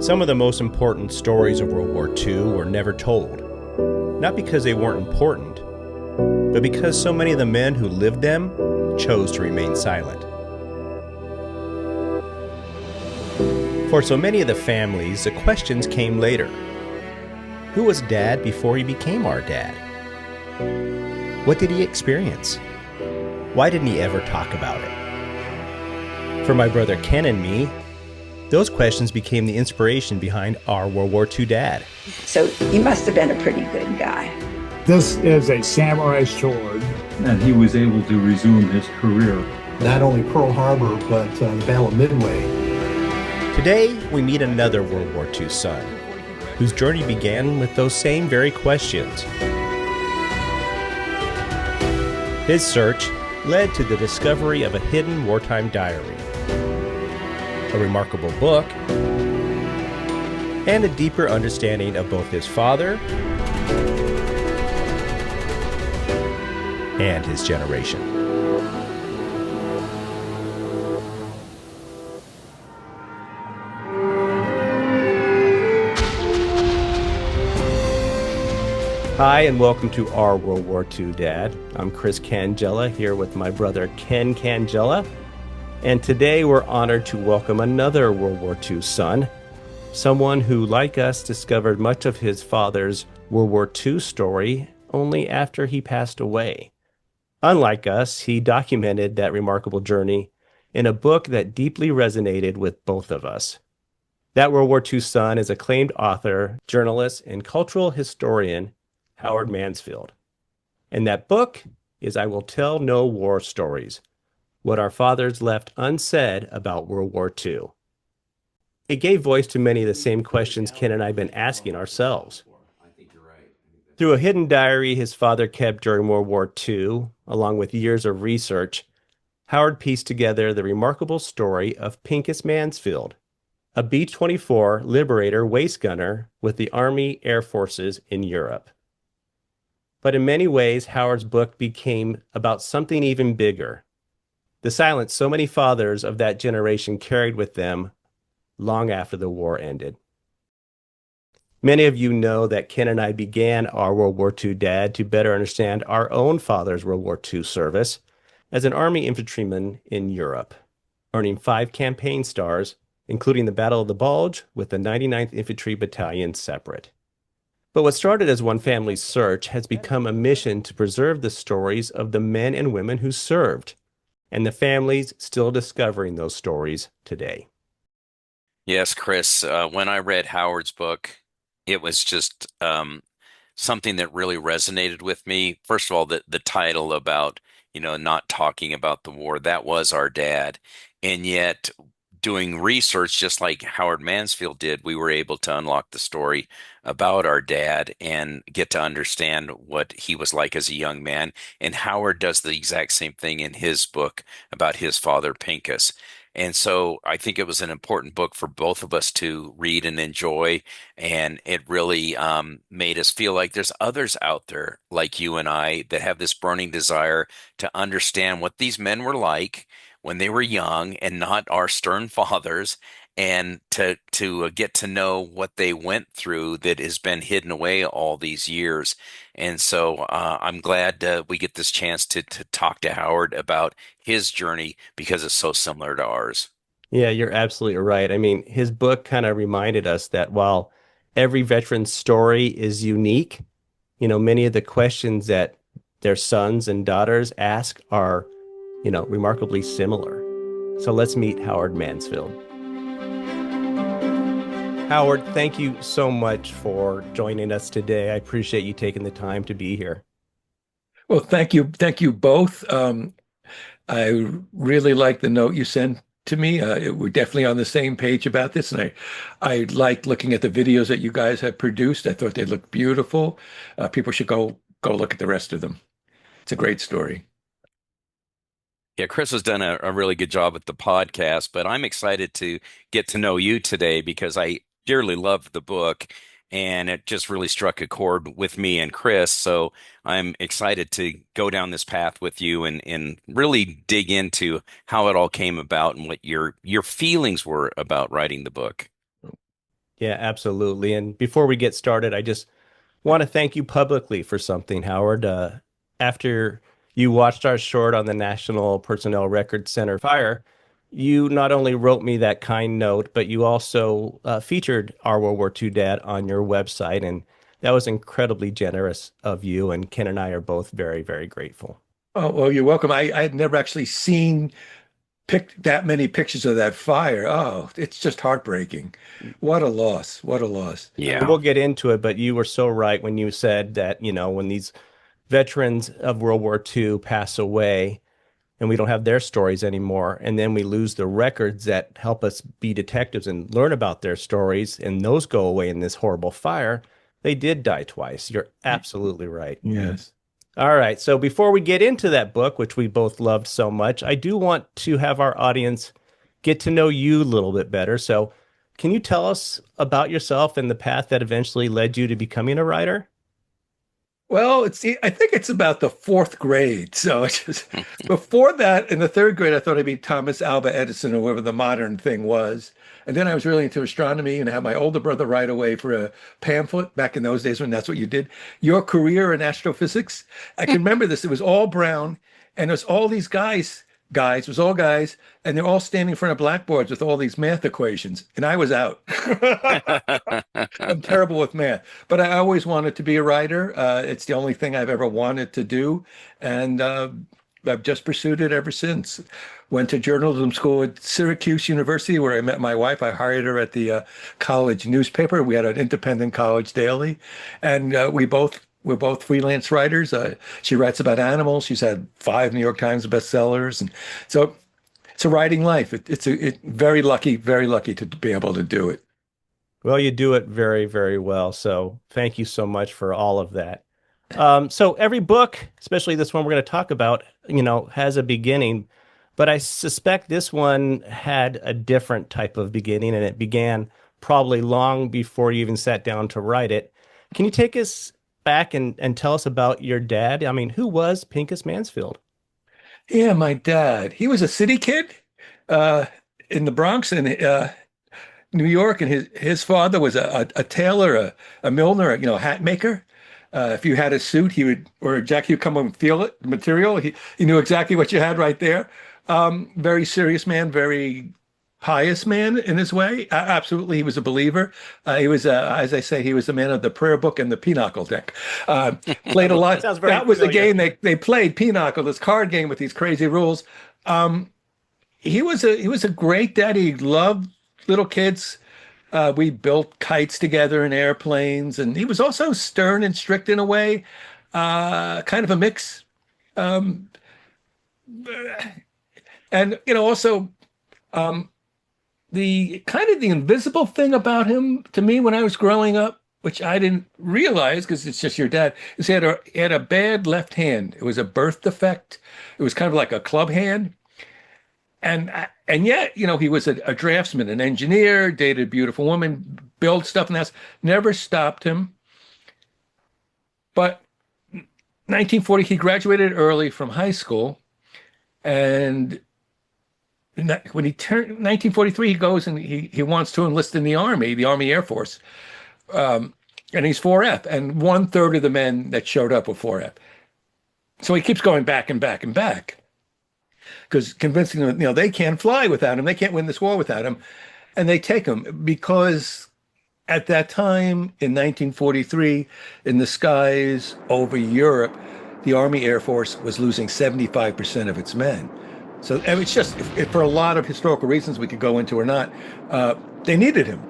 Some of the most important stories of World War II were never told, not because they weren't important, but because so many of the men who lived them chose to remain silent. For so many of the families, the questions came later. Who was Dad before he became our dad? What did he experience? Why didn't he ever talk about it? For my brother Ken and me, those questions became the inspiration behind Our World War II Dad. So he must have been a pretty good guy. This is a samurai sword. And he was able to resume his career. Not only Pearl Harbor, but the Battle of Midway. Today, we meet another World War II son, whose journey began with those same very questions. His search led to the discovery of a hidden wartime diary, a remarkable book, and a deeper understanding of both his father and his generation. Hi, and welcome to Our World War II Dad. I'm Chris Cangilla, here with my brother Ken Cangilla. And today we're honored to welcome another World War II son, someone who, like us, discovered much of his father's World War II story only after he passed away. Unlike us, he documented that remarkable journey in a book that deeply resonated with both of us. That World War II son is acclaimed author, journalist, and cultural historian Howard Mansfield. And that book is I Will Tell No War Stories, What Our Fathers Left Unsaid About World War II. It gave voice to many of the same questions Ken and I have been asking ourselves. Through a hidden diary his father kept during World War II, along with years of research, Howard pieced together the remarkable story of Pincus Mansfield, a B-24 Liberator waist gunner with the Army Air Forces in Europe. But in many ways, Howard's book became about something even bigger, the silence so many fathers of that generation carried with them long after the war ended. Many of you know that Ken and I began our World War II Dad to better understand our own father's World War II service as an Army infantryman in Europe, earning 5 campaign stars, including the Battle of the Bulge with the 99th Infantry Battalion separate. But what started as one family's search has become a mission to preserve the stories of the men and women who served, and the families still discovering those stories today. Yes, Chris, when I read Howard's book, it was just something that really resonated with me. First of all, the title about, not talking about the war, that was our dad. And yet, doing research, just like Howard Mansfield did, we were able to unlock the story about our dad and get to understand what he was like as a young man. And Howard does the exact same thing in his book about his father, Pincus. And so I think it was an important book for both of us to read and enjoy. And it really made us feel like there's others out there like you and I that have this burning desire to understand what these men were like when they were young and not our stern fathers, and to get to know what they went through that has been hidden away all these years. And so I'm glad we get this chance to talk to Howard about his journey because it's so similar to ours. Yeah, you're absolutely right. I mean, his book kind of reminded us that while every veteran's story is unique, many of the questions that their sons and daughters ask are remarkably similar. So let's meet Howard Mansfield. Howard, thank you so much for joining us today. I appreciate you taking the time to be here. Well, thank you both. I really like the note you sent to me. We're definitely on the same page about this, and I liked looking at the videos that you guys have produced. I thought they looked beautiful. People should go look at the rest of them. It's a great story. Yeah, Chris has done a really good job with the podcast, but I'm excited to get to know you today because I dearly loved the book and it just really struck a chord with me and Chris. So I'm excited to go down this path with you and really dig into how it all came about and what your feelings were about writing the book. Yeah, absolutely. And before we get started, I just want to thank you publicly for something, Howard. After you watched our short on the National Personnel Records Center fire, you not only wrote me that kind note, but you also featured our World War II Dad on your website. And that was incredibly generous of you. And Ken and I are both very, very grateful. Oh, well, you're welcome. I had never actually seen that many pictures of that fire. Oh, it's just heartbreaking. What a loss. What a loss. And Yeah. we'll get into it, but you were so right when you said that, when these veterans of World War II pass away and we don't have their stories anymore, and then we lose the records that help us be detectives and learn about their stories, and those go away in this horrible fire, they did die twice. You're absolutely right. Yes. All right. So before we get into that book, which we both loved so much, I do want to have our audience get to know you a little bit better. So can you tell us about yourself and the path that eventually led you to becoming a writer? Well, I think it's about the fourth grade. So it's just, before that, in the third grade, I thought I'd be Thomas Alva Edison or whatever the modern thing was. And then I was really into astronomy and had my older brother write away for a pamphlet back in those days when that's what you did. Your career in astrophysics. I can remember this. It was all brown and there's all these it was all guys, and they're all standing in front of blackboards with all these math equations. And I was out. I'm terrible with math, but I always wanted to be a writer. It's the only thing I've ever wanted to do. And I've just pursued it ever since. Went to journalism school at Syracuse University, where I met my wife. I hired her at the college newspaper. We had an independent college daily, and we're both freelance writers. She writes about animals. She's had 5 New York Times bestsellers, and so it's a writing life. It's very lucky to be able to do it. Well, you do it very, very well. So thank you so much for all of that. So every book, especially this one we're going to talk about, has a beginning, but I suspect this one had a different type of beginning, and it began probably long before you even sat down to write it. Can you take us back and tell us about your dad? I mean, who was Pincus Mansfield? Yeah, my dad. He was a city kid in the Bronx in New York, and his father was a tailor, a milliner, a hat maker. If you had a suit, or a jacket, he'd come and feel it, the material. He knew exactly what you had right there. Very serious man, very pious man in his way. Absolutely, he was a believer. He was, as I say, he was a man of the prayer book and the pinochle deck. Played a lot. That was the game they played, pinochle, this card game with these crazy rules. He was a great dad. He loved little kids. We built kites together and airplanes, and he was also stern and strict in a way, kind of a mix. And also. The kind of the invisible thing about him to me when I was growing up, which I didn't realize because it's just your dad, is he had a bad left hand. It was a birth defect. It was kind of like a club hand. And yet, he was a draftsman, an engineer, dated a beautiful woman, built stuff, and that's never stopped him. But 1940, he graduated early from high school, and when he turned 1943, he goes and he wants to enlist in the Army Air Force. And he's 4F, and 1/3 of the men that showed up were 4F. So he keeps going back and back and back because convincing them, they can't fly without him. They can't win this war without him. And they take him because at that time in 1943, in the skies over Europe, the Army Air Force was losing 75% of its men. So it's just, for a lot of historical reasons we could go into or not, they needed him.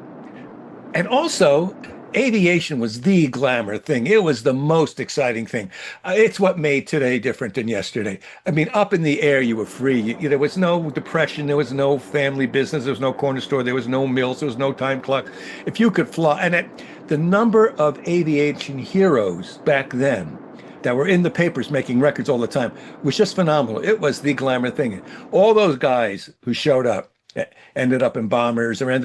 And also, aviation was the glamour thing. It was the most exciting thing. It's what made today different than yesterday. I mean, up in the air, you were free. There was no depression. There was no family business. There was no corner store. There was no mills. There was no time clock. If you could fly, and the number of aviation heroes back then that were in the papers making records all the time was just phenomenal. It was the glamour thing. All those guys who showed up ended up in bombers or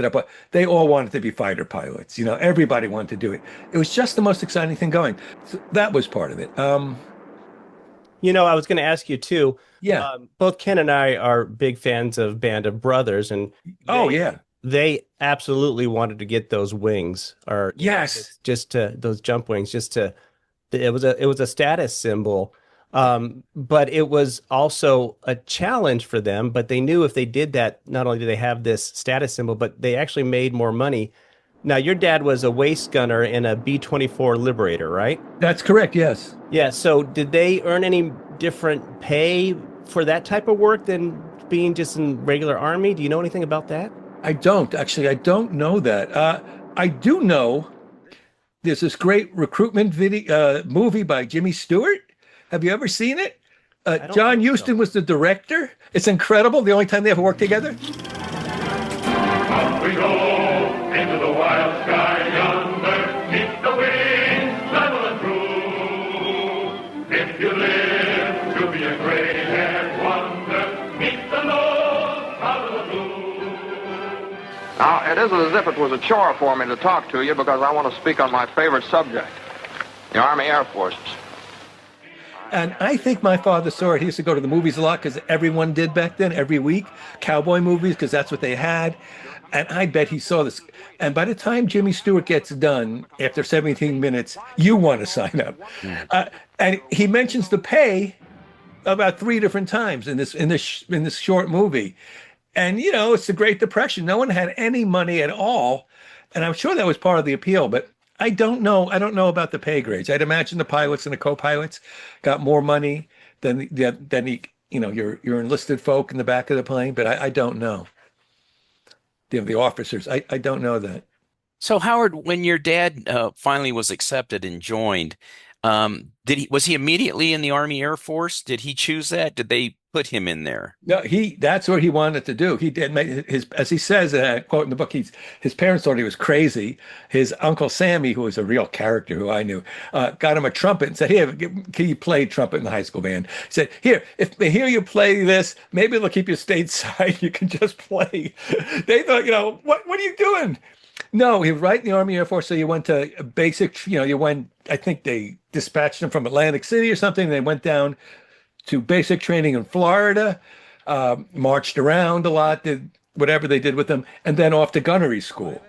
they all wanted to be fighter pilots. Everybody wanted to do it. It was just the most exciting thing going. So that was part of it. I was going to ask you too. Yeah. Both Ken and I are big fans of Band of Brothers, and yeah. they absolutely wanted to get those wings, or Yes. just to those jump wings, just to it was a status symbol. But it was also a challenge for them. But they knew if they did that, not only do they have this status symbol, but they actually made more money. Now, your dad was a waist gunner in a B-24 Liberator, right? That's correct. Yes. Yeah. So did they earn any different pay for that type of work than being just in regular Army? Do you know anything about that? I don't actually. I don't know that. I do know there's this great recruitment video movie by Jimmy Stewart. Have you ever seen it? John Huston was the director. It's incredible. The only time they ever worked together. Up we go into the wild sky yonder. Keep the wings level and true. If you live to be a gray-haired wonder, meet the Lord out of the blue. Now, it isn't as if it was a chore for me to talk to you because I want to speak on my favorite subject, the Army Air Forces. And I think my father saw it. He used to go to the movies a lot because everyone did back then, every week, cowboy movies, because that's what they had. And I bet he saw this. And by the time Jimmy Stewart gets done, after 17 minutes, you want to sign up. And he mentions the pay about 3 different times in this short movie. And, you know, it's the Great Depression. No one had any money at all. And I'm sure that was part of the appeal. But I don't know. I don't know about the pay grades. I'd imagine the pilots and the co-pilots got more money than your enlisted folk in the back of the plane. But I don't know. The officers. I don't know that. So Howard, when your dad finally was accepted and joined, was he immediately in the Army Air Force? Did he choose that? Did they put him in there? No, that's what he wanted to do. He did make as he says, quote in the book, his parents thought he was crazy. His uncle Sammy, who was a real character who I knew, got him a trumpet and said, "Here, can you play trumpet in the high school band?" He said, "Here, if they hear you play this, maybe they'll keep you stateside. You can just play." They thought, what are you doing? No, he was right in the Army Air Force. So you went to basic, I think they dispatched him from Atlantic City or something. They went down to basic training in Florida, marched around a lot, did whatever they did with them, and then off to gunnery school,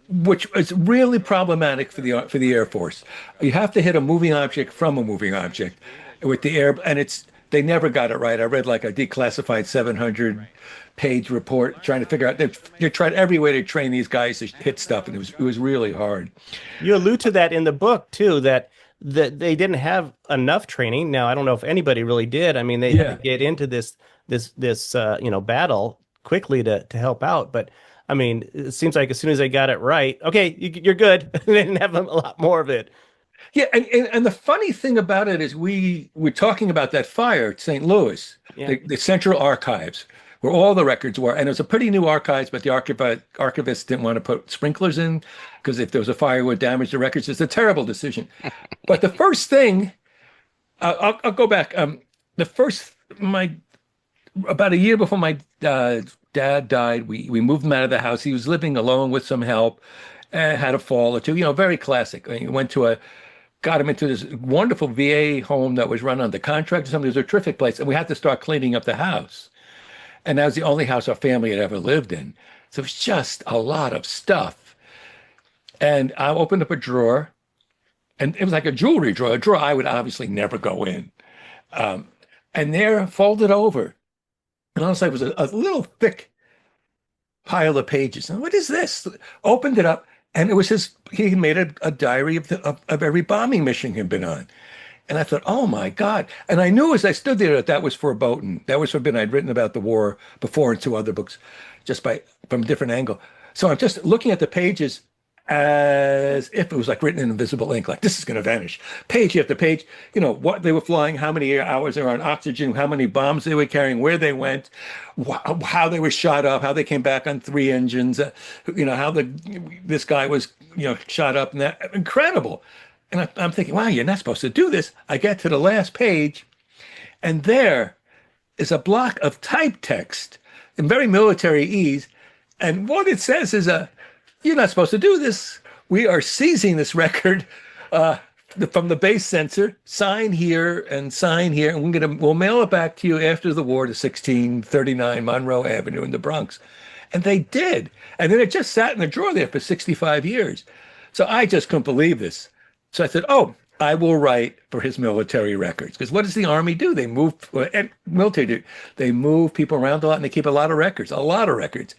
which is really problematic for the Air Force. You have to hit a moving object from a moving object with the air, and they never got it right. I read like a declassified 700-page report trying to figure out. They tried every way to train these guys to hit stuff, and it was really hard. You allude to that in the book too, that they didn't have enough training. Now, I don't know if anybody really did. I mean, they had to get into this battle quickly to help out. But I mean, it seems like as soon as they got it right, okay, you're good. They didn't have a lot more of it. Yeah, and the funny thing about it is we were talking about that fire at St. Louis, the Central Archives, where all the records were. And it was a pretty new archives, but the archivists didn't want to put sprinklers in because if there was a fire, it would damage the records. It's a terrible decision. But the first thing, I'll go back. About a year before my dad died, we moved him out of the house. He was living alone with some help, had a fall or two, very classic. He got him into this wonderful VA home that was run under contract or something. It was a terrific place. And we had to start cleaning up the house. And that was the only house our family had ever lived in. So it was just a lot of stuff. And I opened up a drawer, and it was like a jewelry drawer, a drawer I would obviously never go in. And there, folded over, and all of a sudden it was a little thick pile of pages. And what is this? Opened it up, and it was he made a diary of every bombing mission he'd been on. And I thought, oh my God. And I knew as I stood there that was forbidden. That was forbidden. I'd written about the war before in 2 other books, from a different angle. So I'm just looking at the pages as if it was like written in invisible ink, like this is going to vanish. Page after page, what they were flying, how many hours they were on oxygen, how many bombs they were carrying, where they went, how they were shot up, how they came back on 3 engines, how this guy was, shot up, and that incredible. And I'm thinking, wow, you're not supposed to do this. I get to the last page, and there is a block of type text in very military ease. And what it says is, you're not supposed to do this. We are seizing this record from the base censor, sign here and sign here, and we'll mail it back to you after the war to 1639 Monroe Avenue in the Bronx. And they did. And then it just sat in the drawer there for 65 years. So I just couldn't believe this. So I said, oh, I will write for his military records. Because what does the Army do? They move, and military do, they move people around a lot and they keep a lot of records, a lot of records.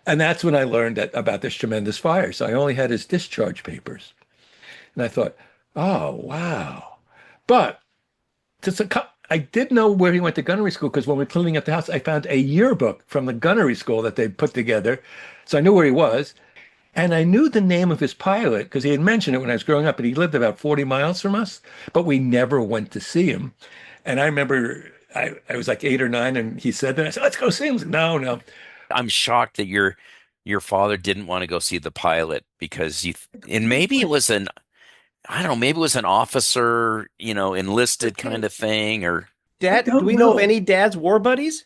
And that's when I learned about this tremendous fire. So I only had his discharge papers. And I thought, oh, wow. But I did know where he went to gunnery school because when we were cleaning up the house, I found a yearbook from the gunnery school that they put together. So I knew where he was. And I knew the name of his pilot because he had mentioned it when I was growing up, and he lived about 40 miles from us, but we never went to see him. And I remember I was like 8 or 9, and he said that. I said, let's go see him. Said, no. I'm shocked that your father didn't want to go see the pilot because and maybe it was I don't know, maybe it was an officer, enlisted kind of thing, or Dad, do we know of any dad's war buddies?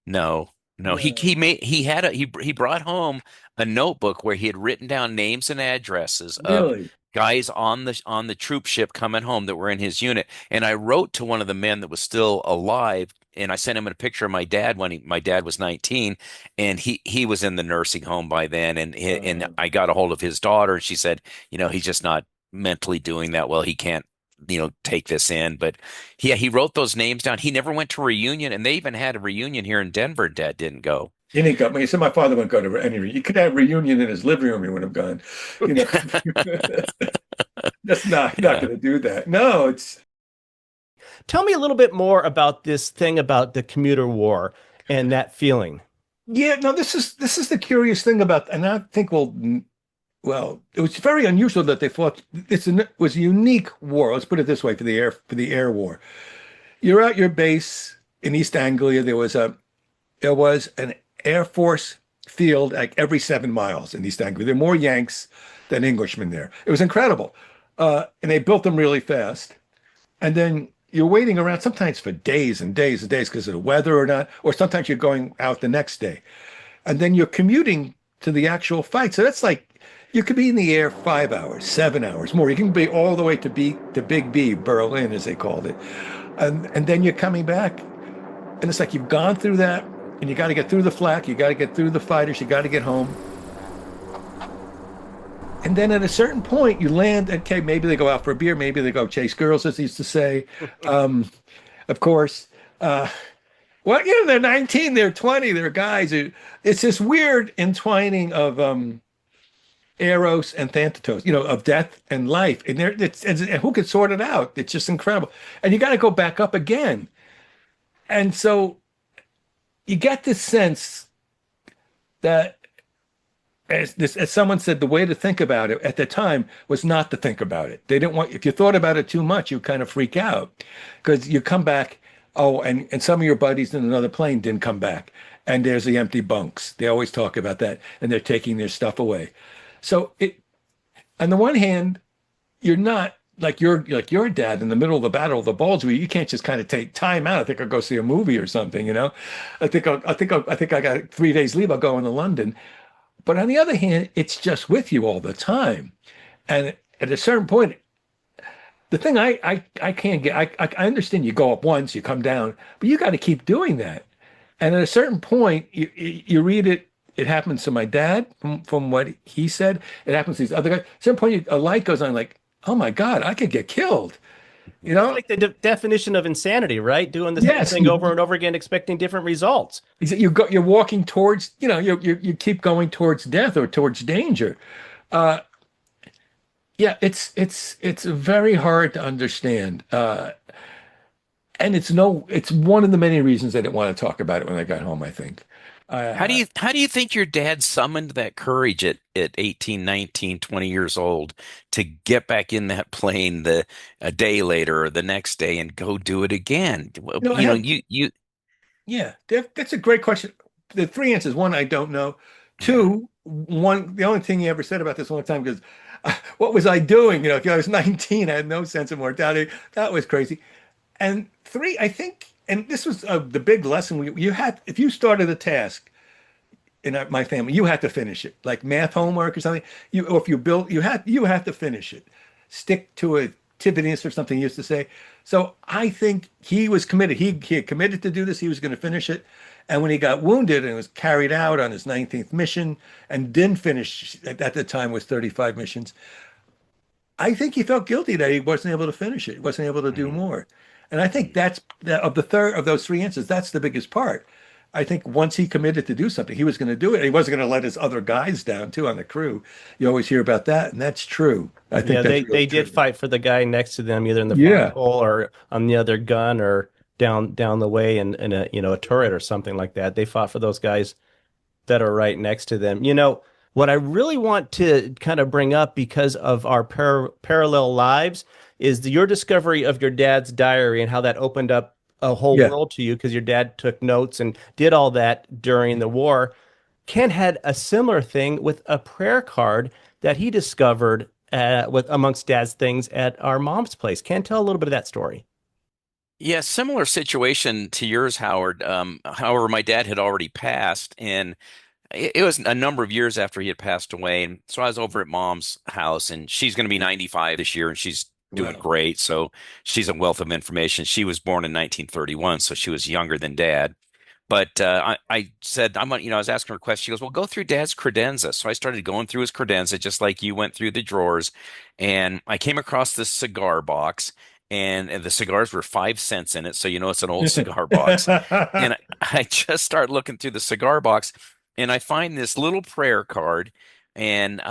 no. He brought home a notebook where he had written down names and addresses of guys on the troop ship coming home that were in his unit. And I wrote to one of the men that was still alive, and I sent him a picture of my dad when my dad was 19, and he was in the nursing home by then. And I got a hold of his daughter, and she said, he's just not mentally doing that well. He can't, take this in. But yeah, he wrote those names down. He never went to a reunion, and they even had a reunion here in Denver. Dad didn't go. He didn't go. He said my father wouldn't go to any. He could have a reunion in his living room. He wouldn't have gone. That's not going to do that. No, it's. Tell me a little bit more about this thing about the Commuter War and that feeling. Yeah, no, this is the curious thing about, and I think well, it was very unusual that they fought. It was a unique war. Let's put it this way: for the air war, you're at your base in East Anglia. There was an Air Force field like every 7 miles in East Anglia. There are more Yanks than Englishmen there. It was incredible, and they built them really fast. And then you're waiting around sometimes for days and days and days because of the weather or not, or sometimes you're going out the next day, and then you're commuting to the actual fight. So that's like. You could be in the air 5 hours, 7 hours more. You can be all the way to Big B, Berlin, as they called it. And then you're coming back. And it's like you've gone through that, and you got to get through the flak, you got to get through the fighters, you got to get home. And then at a certain point, you land, okay, maybe they go out for a beer, maybe they go chase girls, as they used to say. Of course. They're 19, they're 20, they're guys. It's this weird entwining of... Eros and Thanatos, of death and life, and who could sort it out? It's just incredible, and you got to go back up again, and so you get this sense that, as someone said, the way to think about it at the time was not to think about it. They didn't want. If you thought about it too much, you kind of freak out because you come back. Oh, and some of your buddies in another plane didn't come back, and there's the empty bunks. They always talk about that, and they're taking their stuff away. So on the one hand, you're not like your dad in the middle of the Battle of the Bulge, where you can't just kind of take time out. I think I'll go see a movie or something, I think I got 3 days leave. I'll go into London. But on the other hand, it's just with you all the time. And at a certain point, the thing I can't get, I understand you go up once, you come down, but you got to keep doing that. And at a certain point, you read it. It happens to my dad, from what he said. It happens to these other guys. At a certain point, a light goes on, like, oh my God, I could get killed. It's like the definition of insanity, right? Doing the same thing over and over again, expecting different results. You're walking towards, you keep going towards death or towards danger. It's very hard to understand. And it's one of the many reasons I didn't want to talk about it when I got home, I think. How do you think your dad summoned that courage at 18, 19, 20 years old to get back in that plane a day later or the next day and go do it again? Yeah, that's a great question. The 3 answers: 1, I don't know. 2, the only thing he ever said about this one time is, what was I doing? If I was 19, I had no sense of mortality. That was crazy. And 3, I think. And this was the big lesson you had. If you started a task in my family, you had to finish it, like math homework or something. Or if you built, you had to finish it. Stick to it activities or something he used to say. So I think he was committed. He had committed to do this. He was going to finish it. And when he got wounded and was carried out on his 19th mission and didn't finish, at the time was 35 missions, I think he felt guilty that he wasn't able to finish it. He wasn't able to do more. And I think that's of those three instances, that's the biggest part. I think once he committed to do something, he was going to do it. He wasn't going to let his other guys down too on the crew. You always hear about that, and that's true. I think they did fight for the guy next to them, either in the foxhole or on the other gun or down the way in a a turret or something like that. They fought for those guys that are right next to them. What I really want to kind of bring up because of our parallel lives is your discovery of your dad's diary and how that opened up a whole world to you, because your dad took notes and did all that during the war. Ken had a similar thing with a prayer card that he discovered with amongst dad's things at our mom's place. Ken, tell a little bit of that story. Yeah, similar situation to yours, Howard. However, my dad had already passed, and it was a number of years after he had passed away. And so I was over at mom's house, and she's going to be 95 this year, and she's doing great. So she's a wealth of information. She was born in 1931, so she was younger than dad. But I said, I was asking her a question. She goes, well, go through dad's credenza. So I started going through his credenza, just like you went through the drawers. And I came across this cigar box, and the cigars were 5 cents in it. So, it's an old cigar box. And I just start looking through the cigar box, and I find this little prayer card, and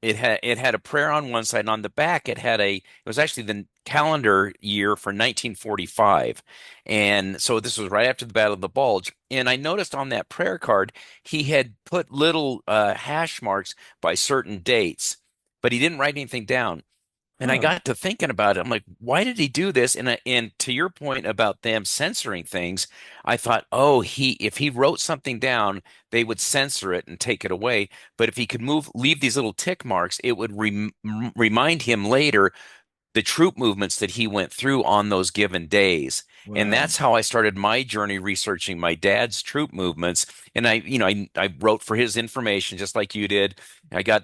it had a prayer on one side, and on the back it was actually the calendar year for 1945. And so this was right after the Battle of the Bulge. And I noticed on that prayer card he had put little hash marks by certain dates, but he didn't write anything down. And I got to thinking about it. I'm like, why did he do this? And to your point about them censoring things, I thought, if he wrote something down, they would censor it and take it away. But if he could leave these little tick marks, it would remind him later the troop movements that he went through on those given days. Wow. And that's how I started my journey researching my dad's troop movements. And I wrote for his information just like you did. I got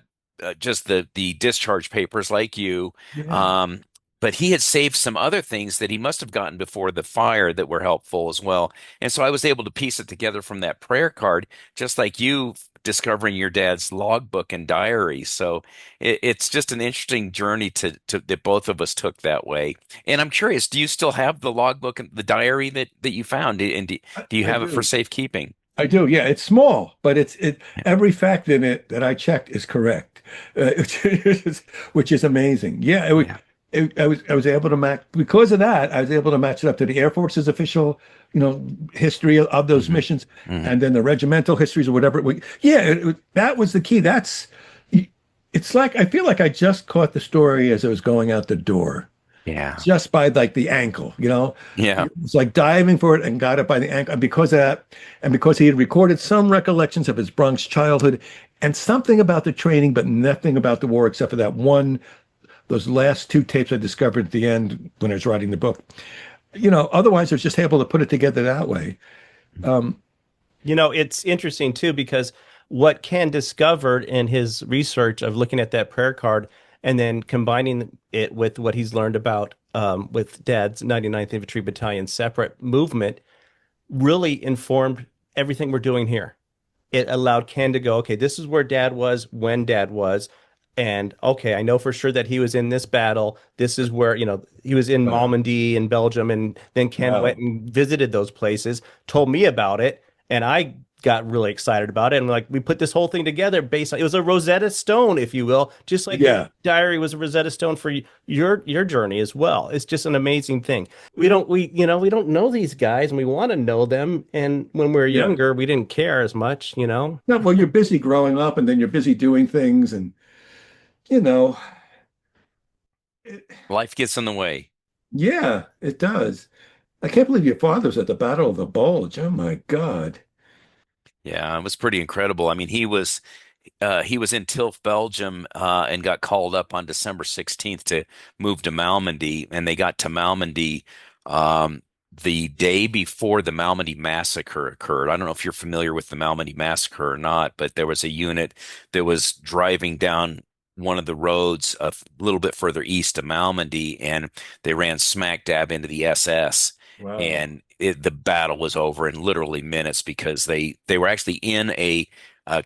just the discharge papers like you. Yeah. But he had saved some other things that he must have gotten before the fire that were helpful as well. And so I was able to piece it together from that prayer card, just like you discovering your dad's logbook and diary. So it's just an interesting journey to that both of us took that way. And I'm curious, do you still have the logbook and the diary that you found? And do you have it for safekeeping? I do. Yeah, it's small, but every fact in it that I checked is correct, which is amazing. Yeah, I was able to match because of that. I was able to match it up to the Air Force's official, history of those missions, and then the regimental histories or whatever. That was the key. It's like I feel like I just caught the story as I was going out the door. Yeah. Just by like the ankle, Yeah. It's like diving for it and got it by the ankle. And because of that, and because he had recorded some recollections of his Bronx childhood and something about the training, but nothing about the war except for those last 2 tapes I discovered at the end when I was writing the book. Otherwise I was just able to put it together that way. It's interesting too, because what Ken discovered in his research of looking at that prayer card and then combining it with what he's learned about with Dad's 99th Infantry Battalion separate movement really informed everything we're doing here. It allowed Ken to go, okay, this is where Dad was when Dad was. And okay, I know for sure that he was in this battle. This is where, he was in Normandy in Belgium. And then Ken went and visited those places, told me about it. And I got really excited about it. And we put this whole thing together based on, it was a Rosetta Stone, if you will, just like your diary was a Rosetta Stone for your journey as well. It's just an amazing thing. We don't know these guys and we want to know them. And when we were younger, we didn't care as much, No, well, you're busy growing up and then you're busy doing things and, life gets in the way. Yeah, it does. I can't believe your father was at the Battle of the Bulge. Oh my God. Yeah, it was pretty incredible. I mean, he was in Tilf, Belgium, and got called up on December 16th to move to Malmedy, and they got to Malmedy the day before the Malmedy massacre occurred. I don't know if you're familiar with the Malmedy massacre or not, but there was a unit that was driving down one of the roads a little bit further east of Malmedy, and they ran smack dab into the SS. Wow. And the battle was over in literally minutes because they were actually in a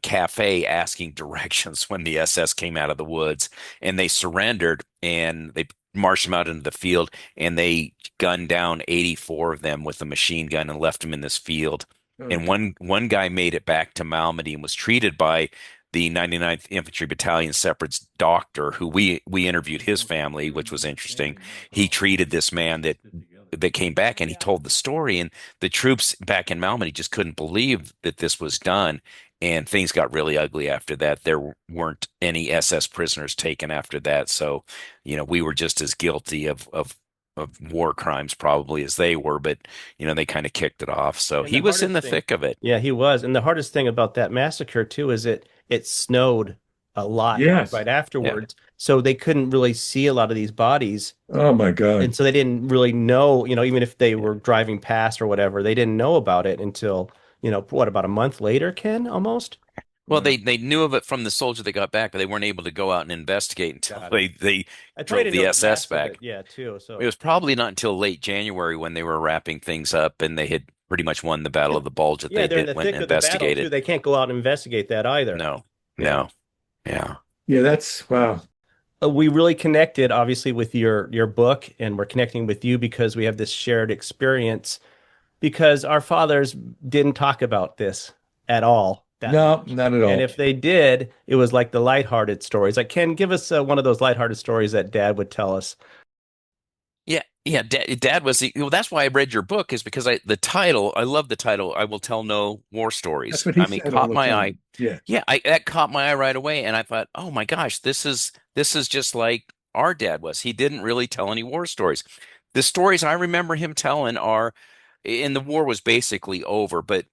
cafe asking directions when the SS came out of the woods, and they surrendered, and they marched them out into the field, and they gunned down 84 of them with a machine gun and left them in this field. And one guy made it back to Malmedy and was treated by the 99th Infantry Battalion Separate's doctor, who we interviewed his family, which was interesting. He treated this man that came back, and he told the story, and the troops back in Malmedy just couldn't believe that this was done. And things got really ugly after that. There weren't any SS prisoners taken after that. So, we were just as guilty of war crimes probably as they were, but they kind of kicked it off. So he was in the thick of it. Yeah, he was. And the hardest thing about that massacre too is it snowed a lot right afterwards. Yeah. So they couldn't really see a lot of these bodies. Oh my God. And so they didn't really know, even if they were driving past or whatever, they didn't know about it until, about a month later, Ken, almost? Well, they knew of it from the soldier that got back, but they weren't able to go out and investigate until they drove the SS back. Yeah, too. So it was probably not until late January when they were wrapping things up, and they had pretty much won the Battle of the Bulge that they went and investigated. Too. They can't go out and investigate that either. No. Yeah. Yeah, that's wow. We really connected, obviously, with your book, and we're connecting with you because we have this shared experience. Because our fathers didn't talk about this at all. No, not at all. And if they did, it was like the lighthearted stories. Like, Ken, give us one of those lighthearted stories that Dad would tell us. Yeah. Dad was that's why I read your book, is because I love the title. I will tell no war stories. That's what he said caught my eye. Yeah. That caught my eye right away, and I thought, oh my gosh, this is just like our dad was. He didn't really tell any war stories. The stories I remember him telling are, and the war was basically over, but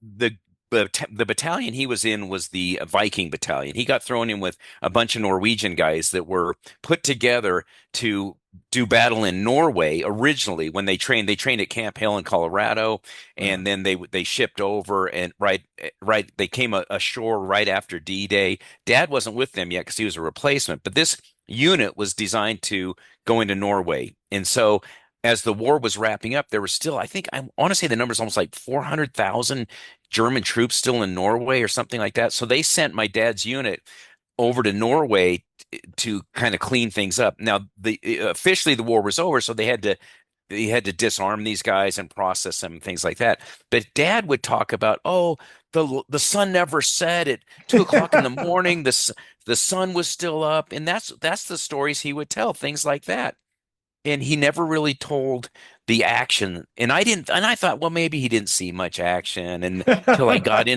the battalion he was in was the Viking battalion. He got thrown in with a bunch of Norwegian guys that were put together to do battle in Norway originally. When they trained at Camp Hale in Colorado, and then they shipped over, and right they came ashore right after D-Day. Dad wasn't with them yet because he was a replacement, but this unit was designed to go into Norway. And so as the war was wrapping up, there was still, I want to say the number's almost like 400,000 German troops still in Norway or something like that. So they sent my dad's unit over to Norway to kind of clean things up. Now, officially the war was over, so they had to disarm these guys and process them and things like that. But Dad would talk about, the sun never set at 2:00 in the morning. The sun was still up, and that's the stories he would tell, things like that. And he never really told the action. And I thought, well, maybe he didn't see much action. And until I got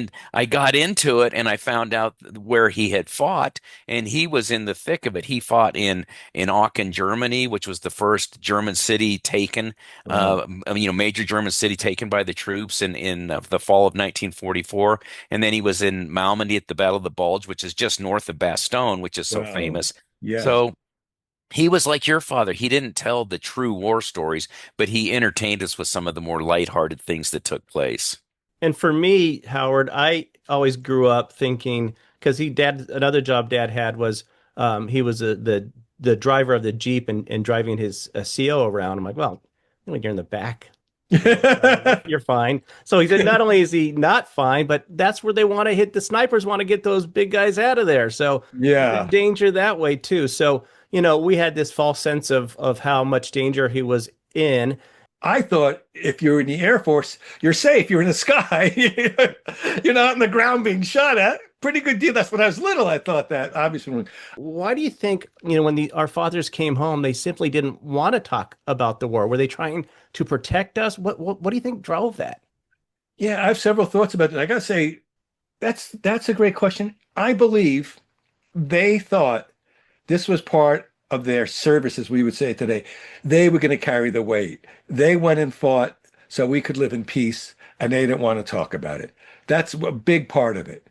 into it, and I found out where he had fought, and he was in the thick of it. He fought in Aachen, Germany, which was the first German city taken, major German city taken by the troops in the fall of 1944. And then he was in Malmedy at the Battle of the Bulge, which is just north of Bastogne, which is so famous. Yeah. So he was like your father. He didn't tell the true war stories, but he entertained us with some of the more lighthearted things that took place. And for me, Howard, I always grew up thinking, because another job Dad had was he was the driver of the Jeep and driving his CO around. I'm like, well, you're in the back. You're fine. So he said, not only is he not fine, but that's where they want to hit. The snipers want to get those big guys out of there. So yeah, danger that way too. So we had this false sense of how much danger he was in. I thought if you're in the Air Force, you're safe. You're in the sky. You're not in the ground being shot at. Pretty good deal. That's when I was little. I thought that, obviously. Why do you think, when our fathers came home, they simply didn't want to talk about the war? Were they trying to protect us? What do you think drove that? Yeah, I have several thoughts about that. I got to say, that's a great question. I believe they thought this was part of their service, as we would say today. They were going to carry the weight. They went and fought so we could live in peace, and they didn't want to talk about it. That's a big part of it.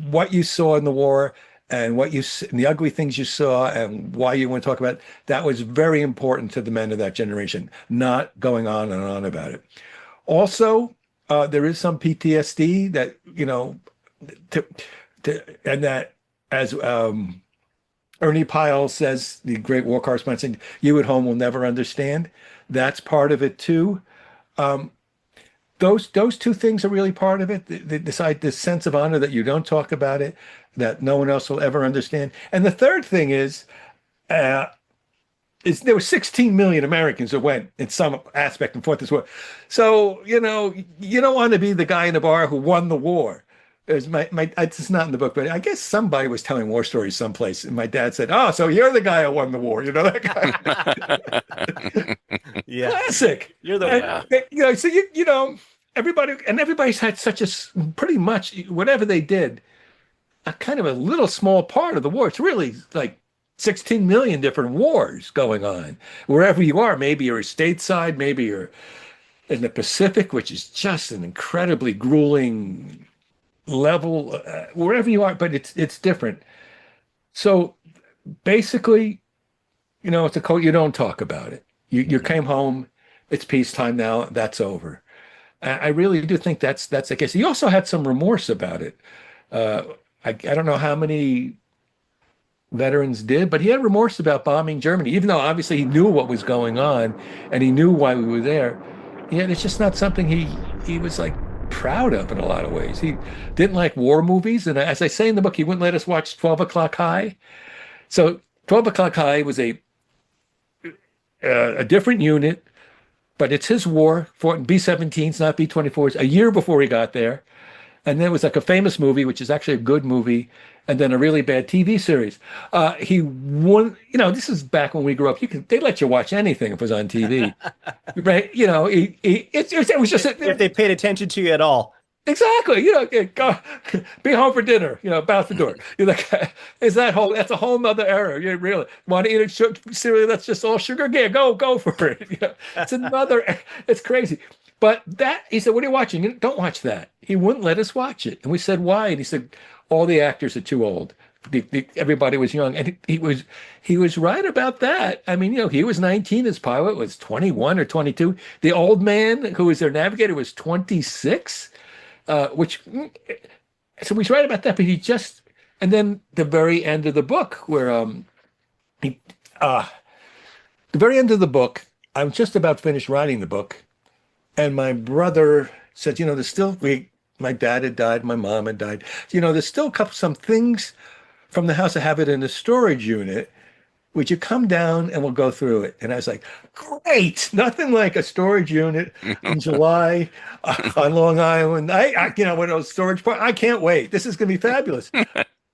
What you saw in the war and the ugly things you saw and why you want to talk about it, that was very important to the men of that generation, not going on and on about it. Also, there is some PTSD that, and that as Ernie Pyle says, the great war correspondent, you at home will never understand. That's part of it too. Um, those two things are really part of it. This sense of honor that you don't talk about it, that no one else will ever understand. And the third thing uh, is there were 16 million Americans that went in some aspect and fought this war. So, you don't want to be the guy in the bar who won the war. It's not in the book, but I guess somebody was telling war stories someplace, and my dad said, "Oh, so you're the guy who won the war?" That guy. Yeah, Classic. you're the So everybody's had such a pretty much whatever they did, a kind of a little small part of the war. It's really like 16 million different wars going on wherever you are. Maybe you're stateside, maybe you're in the Pacific, which is just an incredibly grueling level, wherever you are, but it's different. So basically, it's a code. You don't talk about it. You came home. It's peacetime now. That's over. I really do think that's the case. He also had some remorse about it. I don't know how many veterans did, but he had remorse about bombing Germany, even though obviously he knew what was going on and he knew why we were there. Yeah, it's just not something he was like proud of in a lot of ways. He didn't like war movies, and as I say in the book, he wouldn't let us watch 12 O'Clock High. So 12 O'Clock High was a different unit, but it's his war, fought in B-17s, not B-24s, a year before he got there. And then it was like a famous movie, which is actually a good movie, and then a really bad TV series. He won, this is back when we grew up. They let you watch anything if it was on TV, right? It was just if they paid attention to you at all. Exactly. Go, be home for dinner, about the door. You're like, that's a whole nother era. You really want to eat a cereal that's just all sugar? Yeah, go for it. It's crazy. But he said, what are you watching? Don't watch that. He wouldn't let us watch it. And we said, why? And he said, all the actors are too old. Everybody was young. And he was right about that. I mean, he was 19. His pilot was 21 or 22. The old man who was their navigator was 26, so he's right about that. But and then the very end of the book where, the very end of the book, I'm just about finished writing the book. And my brother said, there's still, my dad had died, my mom had died. There's still some things from the house. I have it in a storage unit. Would you come down and we'll go through it? And I was like, great. Nothing like a storage unit in July on Long Island. One of those storage parts. I can't wait. This is going to be fabulous.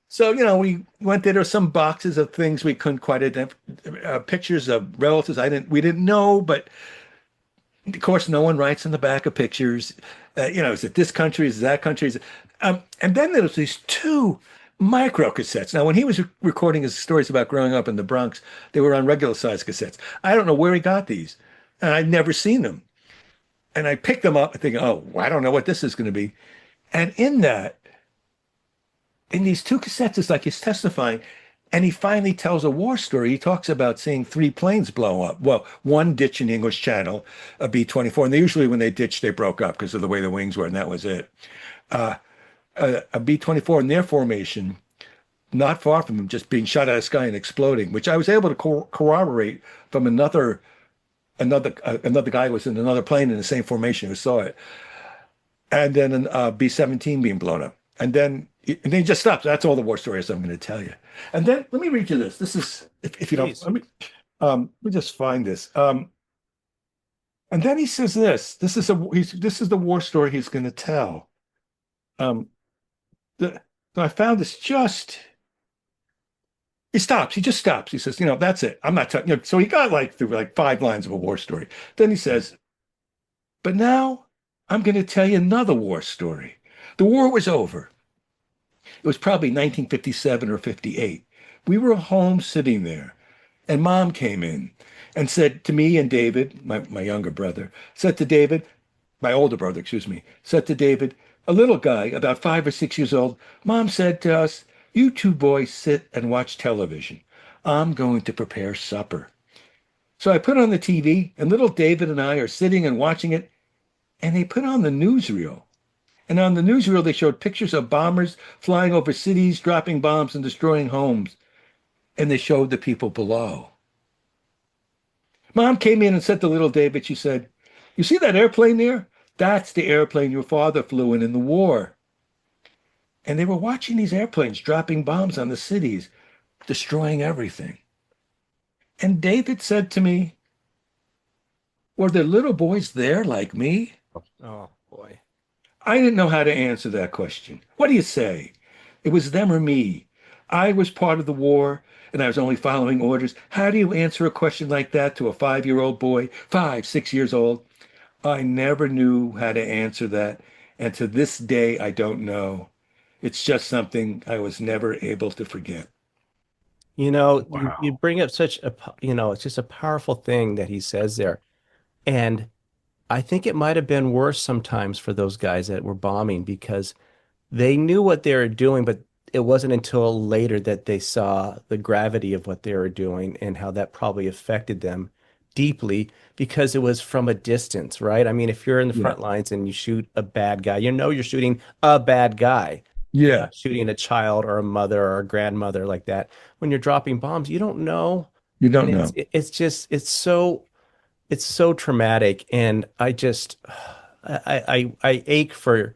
So, we went there. There were some boxes of things we couldn't quite identify, pictures of relatives we didn't know, but of course, no one writes in the back of pictures. Is it this country? Is it that country? And then there was these two micro cassettes. Now, when he was recording his stories about growing up in the Bronx, they were on regular size cassettes. I don't know where he got these, and I'd never seen them. And I picked them up and thinking, oh, I don't know what this is going to be. And in these two cassettes, it's like he's testifying. And he finally tells a war story. He talks about seeing 3 planes blow up. Well, one ditch in the English Channel, a B-24. And usually when they ditched, they broke up because of the way the wings were, and that was it. A B-24 in their formation, not far from him, just being shot out of the sky and exploding, which I was able to corroborate from another guy who was in another plane in the same formation who saw it. And then a B-17 being blown up. And then he just stops. That's all the war stories I'm going to tell you. And then let me read you this. This is, if you don't, let me just find this. And then he says this. This is the war story he's going to tell. I found this he stops. He just stops. He says, that's it. I'm not telling. So he got through 5 lines of a war story. Then he says, but now I'm going to tell you another war story. The war was over. It was probably 1957 or 58. We were home sitting there, and Mom came in and said to me and David, my younger brother, my older brother, excuse me, said to David, a little guy, about 5 or 6 years old, Mom said to us, you two boys sit and watch television. I'm going to prepare supper. So I put on the TV, and little David and I are sitting and watching it, and they put on the newsreel. And on the newsreel, they showed pictures of bombers flying over cities, dropping bombs and destroying homes. and they showed the people below. Mom came in and said to little David, she said, "You see that airplane there? That's the airplane your father flew in the war." And they were watching these airplanes dropping bombs on the cities, destroying everything. And David said to me, "Were there little boys there like me?" Oh, boy. I didn't know how to answer that question. What do you say? It was them or me. I was part of the war and I was only following orders. How do you answer a question like that to a 5-year-old boy, 5, 6 years old? I never knew how to answer that. And to this day, I don't know. It's just something I was never able to forget. You bring up such it's just a powerful thing that he says there. And I think it might have been worse sometimes for those guys that were bombing because they knew what they were doing, but it wasn't until later that they saw the gravity of what they were doing and how that probably affected them deeply because it was from a distance, right? I mean, if you're in the front lines and you shoot a bad guy, you're shooting a bad guy. You're not shooting a child or a mother or a grandmother like that. When you're dropping bombs, you don't know. You don't And know. it's so traumatic. And I ache for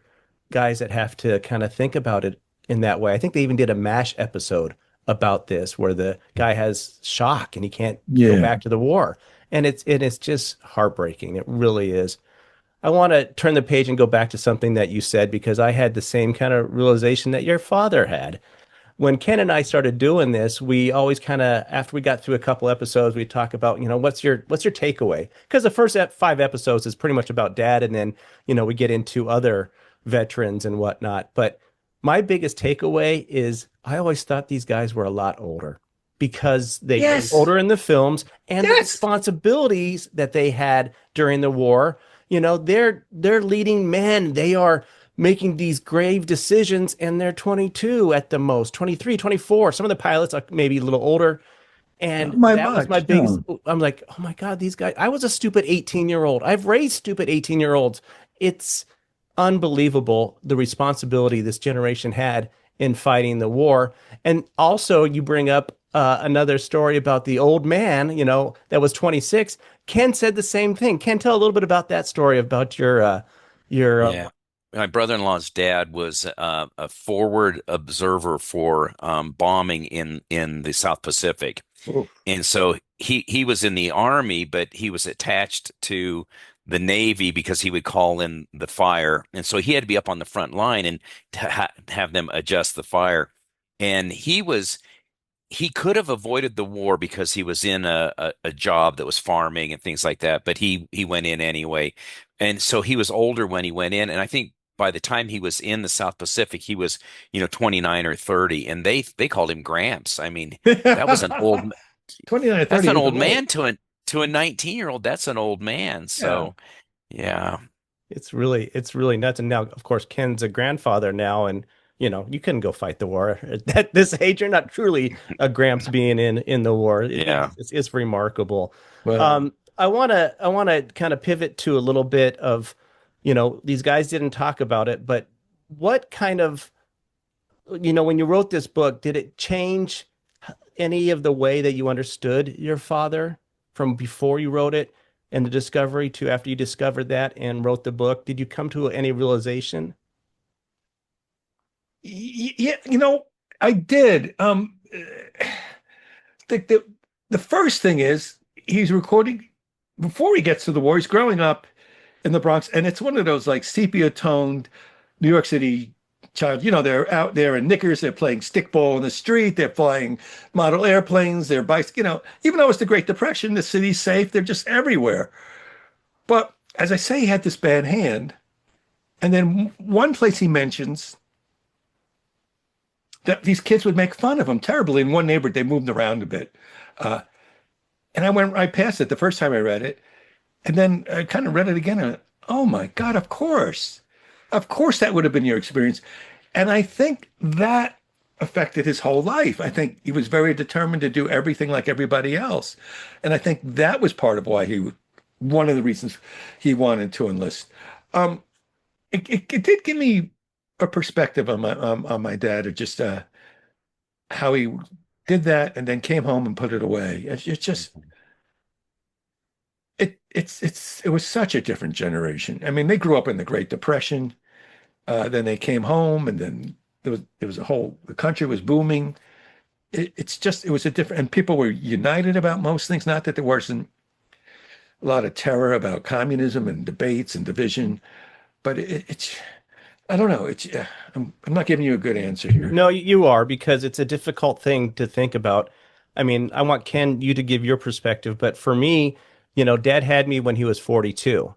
guys that have to kind of think about it in that way. I think they even did a MASH episode about this where the guy has shock and he can't go back to the war. And it's just heartbreaking. It really is. I want to turn the page and go back to something that you said because I had the same kind of realization that your father had. When Ken and I started doing this, we always kind of, after we got through a couple episodes, we talk about, what's your takeaway? Because the first 5 episodes is pretty much about Dad, and then, we get into other veterans and whatnot. But my biggest takeaway is I always thought these guys were a lot older because they were older in the films and the responsibilities that they had during the war. They're leading men. They are making these grave decisions and they're 22 at the most, 23, 24. Some of the pilots are maybe a little older. And that was my biggest, I'm like, oh my God, these guys, I was a stupid 18-year-old. I've raised stupid 18-year-olds. It's unbelievable the responsibility this generation had in fighting the war. And also you bring up another story about the old man, that was 26. Ken said the same thing. Ken, tell a little bit about that story about your My brother-in-law's dad was a forward observer for bombing in the South Pacific. Oof. And so he was in the Army, but he was attached to the Navy because he would call in the fire. And so he had to be up on the front line and have them adjust the fire. And he could have avoided the war because he was in a job that was farming and things like that, but he went in anyway. And so he was older when he went in. And I think by the time he was in the South Pacific, he was, 29 or 30, and they called him Gramps. I mean, that was an old 29 or 30. that's an old man to a 19-year-old. That's an old man. So, yeah. It's really nuts. And now, of course, Ken's a grandfather now, and you couldn't go fight the war at this age. You're not truly a Gramps being in the war. It's remarkable. Well, I want to kind of pivot to a little bit of, these guys didn't talk about it, but what kind of, when you wrote this book, did it change any of the way that you understood your father from before you wrote it and the discovery to after you discovered that and wrote the book? Did you come to any realization? yeah, I did. The first thing is he's recording before he gets to the war. He's growing up in the Bronx, and it's one of those like sepia-toned New York City child. They're out there in knickers, they're playing stickball in the street, they're flying model airplanes, they're bikes. Even though it's the Great Depression, the city's safe, they're just everywhere. But as I say, he had this bad hand. And then one place he mentions that these kids would make fun of him terribly. In one neighborhood, they moved around a bit. And I went right past it the first time I read it. And then I kind of read it again. And I went, oh my God, of course. Of course that would have been your experience. And I think that affected his whole life. I think he was very determined to do everything like everybody else. And I think that was part of why one of the reasons he wanted to enlist. It did give me a perspective on my dad, of just how he did that and then came home and put it away. It's just it was such a different generation. I mean, they grew up in the Great Depression. Then they came home, and then there was the country was booming. It was a different, and people were united about most things. Not that there wasn't a lot of terror about communism and debates and division, but it's I don't know. I'm not giving you a good answer here. No, you are, because it's a difficult thing to think about. I mean, I want Ken, you to give your perspective, but for me, Dad had me when he was 42.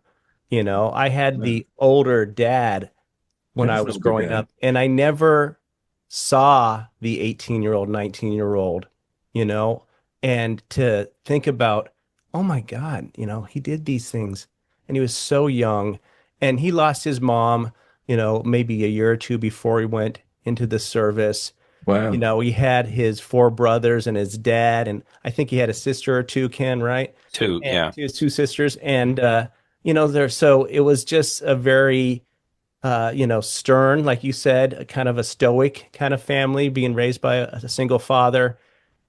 I had the older dad when I That's was not growing bad. up, and I never saw the 18-year-old, 19-year-old, and to think about, oh my God, he did these things and he was so young, and he lost his mom, maybe a year or two before he went into the service. Wow. He had his four brothers and his dad, and I think he had a sister or two, Ken, right? Two, And yeah. his two sisters. And, so it was just a very, stern, like you said, a kind of a stoic kind of family, being raised by a single father.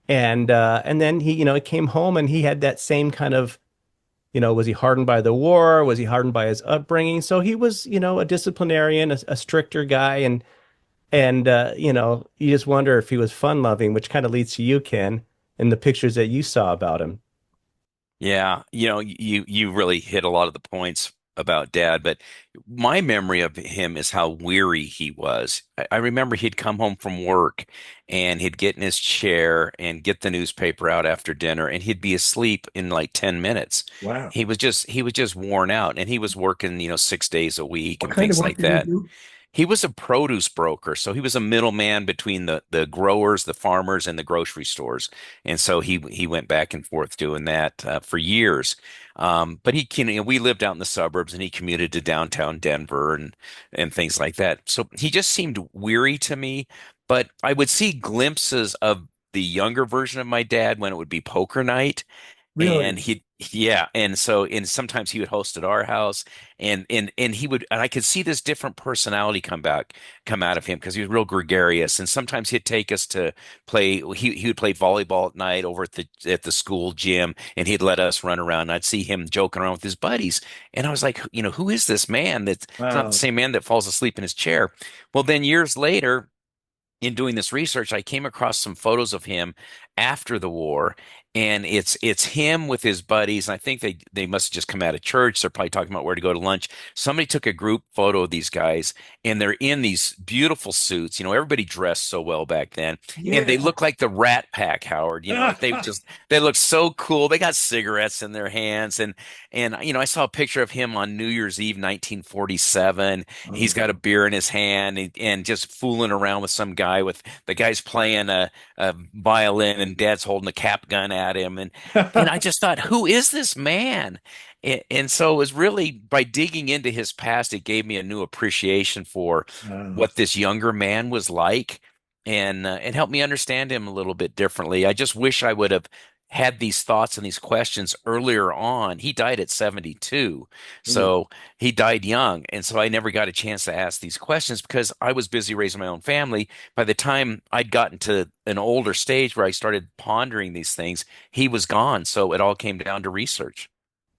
And then he came home and he had that same kind of, was he hardened by the war? Was he hardened by his upbringing? So he was, a disciplinarian, a stricter guy. And you just wonder if he was fun loving, which kind of leads to you, Ken, and the pictures that you saw about him. Yeah, you really hit a lot of the points about Dad, but my memory of him is how weary he was. I remember he'd come home from work and he'd get in his chair and get the newspaper out after dinner, and he'd be asleep in like 10 minutes. Wow. He was just worn out, and he was working, 6 days a week What and kind of things work like did he that. do? He was a produce broker, so he was a middleman between the growers, the farmers, and the grocery stores. And so he went back and forth doing that for years. But we lived out in the suburbs, and he commuted to downtown Denver and things like that. So he just seemed weary to me. But I would see glimpses of the younger version of my dad when it would be poker night, and Really? yeah, and sometimes he would host at our house, and he would, and I could see this different personality come out of him, because he was real gregarious, and sometimes he'd take us to play. He would play volleyball at night over at the school gym, and he'd let us run around, and I'd see him joking around with his buddies, and I was like, who is this man? That's It's not the Wow. same man that falls asleep in his chair. Well, then years later, in doing this research, I came across some photos of him after the war, and it's him with his buddies. And I think they must have just come out of church. They're probably talking about where to go to lunch. Somebody took a group photo of these guys, and they're in these beautiful suits. Everybody dressed so well back then, and they Yeah. look like the Rat Pack, Howard. They look so cool. They got cigarettes in their hands, and I saw a picture of him on New Year's Eve, 1947. He's got a beer in his hand, and just fooling around with some guy. With the guy's playing a violin, and Dad's holding a cap gun at him, and I just thought, who is this man? And so it was really by digging into his past, it gave me a new appreciation for Wow. what this younger man was like, and helped me understand him a little bit differently. I just wish I would have had these thoughts and these questions earlier on. He died at 72. Ooh. So he died young. And so I never got a chance to ask these questions because I was busy raising my own family. By the time I'd gotten to an older stage where I started pondering these things, he was gone. So it all came down to research.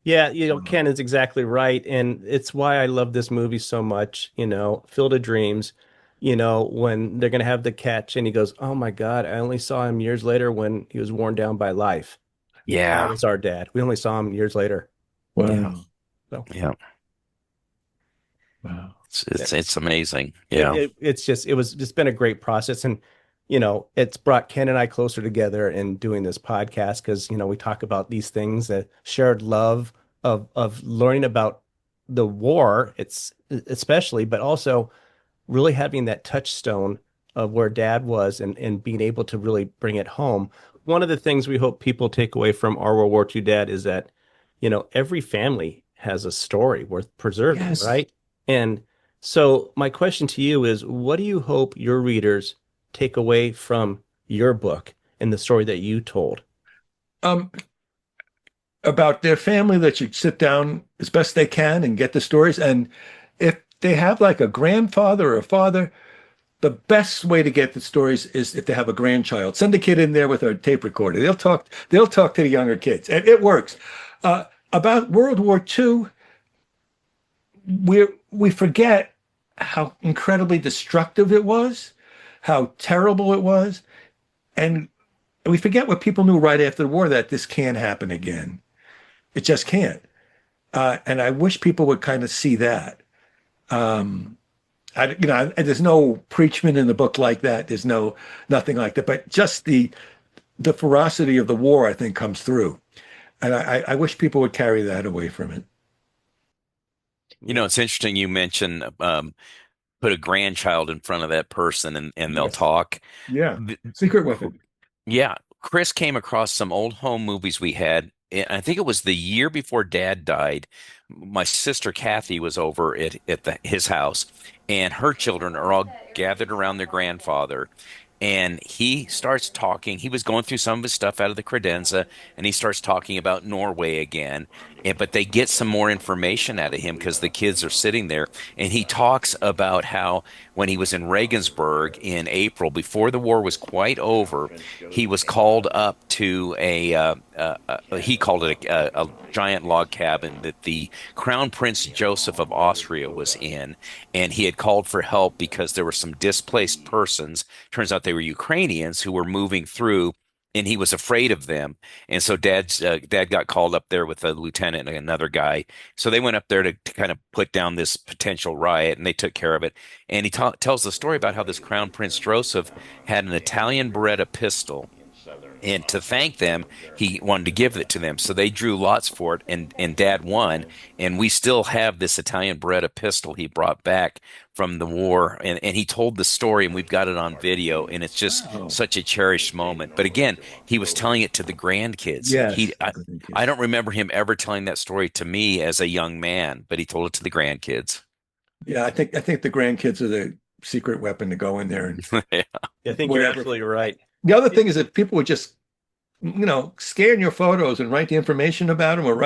Yeah, Wow. Ken is exactly right. And it's why I love this movie so much, Field of Dreams, when they're going to have the catch and he goes, oh my God, I only saw him years later when he was worn down by life. That Yeah. was our dad. We only saw him years later. Yeah. Wow. So Yeah. Wow. It's amazing. Yeah. it's been a great process. And, it's brought Ken and I closer together in doing this podcast because, we talk about these things, that shared love of learning about the war, it's especially, but also really having that touchstone of where dad was and being able to really bring it home. One of the things we hope people take away from our World War II dad is that, every family has a story worth preserving, Yes. right? And so my question to you is, what do you hope your readers take away from your book and the story that you told? Um, about their family, that should sit down as best they can and get the stories. And if they have like a grandfather or a father, the best way to get the stories is if they have a grandchild. Send a kid in there with a tape recorder. They'll talk to the younger kids, and it works. About World War II, we forget how incredibly destructive it was, how terrible it was, and we forget what people knew right after the war, that this can't happen again. It just can't. And I wish people would kind of see that. There's no preachment in the book like that. There's nothing like that. But just the ferocity of the war, I think, comes through. And I wish people would carry that away from it. It's interesting you mentioned put a grandchild in front of that person and they'll talk. Yeah. Secret weapon. Yeah. Chris came across some old home movies we had. I think it was the year before Dad died. My sister Kathy was over at his house, and her children are all gathered around their grandfather. And he starts talking. He was going through some of his stuff out of the credenza, and he starts talking about Norway again. But they get some more information out of him because the kids are sitting there. And he talks about how when he was in Regensburg in April, before the war was quite over, he was called up to he called it a giant log cabin that the Crown Prince Joseph of Austria was in. And he had called for help because there were some displaced persons. Turns out they were Ukrainians who were moving through, and he was afraid of them. And so Dad got called up there with a lieutenant and another guy. So they went up there to kind of put down this potential riot, and they took care of it. And he tells the story about how this Crown Prince Joseph had an Italian Beretta pistol. And to thank them, he wanted to give it to them. So they drew lots for it, and Dad won. And we still have this Italian Beretta pistol he brought back from the war. And he told the story, and we've got it on video. And it's just such a cherished moment. But again, he was telling it to the grandkids. Yes. I don't remember him ever telling that story to me as a young man, but he told it to the grandkids. Yeah, I think the grandkids are the secret weapon to go in there. And Yeah, I think you're absolutely right. The other thing is that people would just, scan your photos and write the information about them, or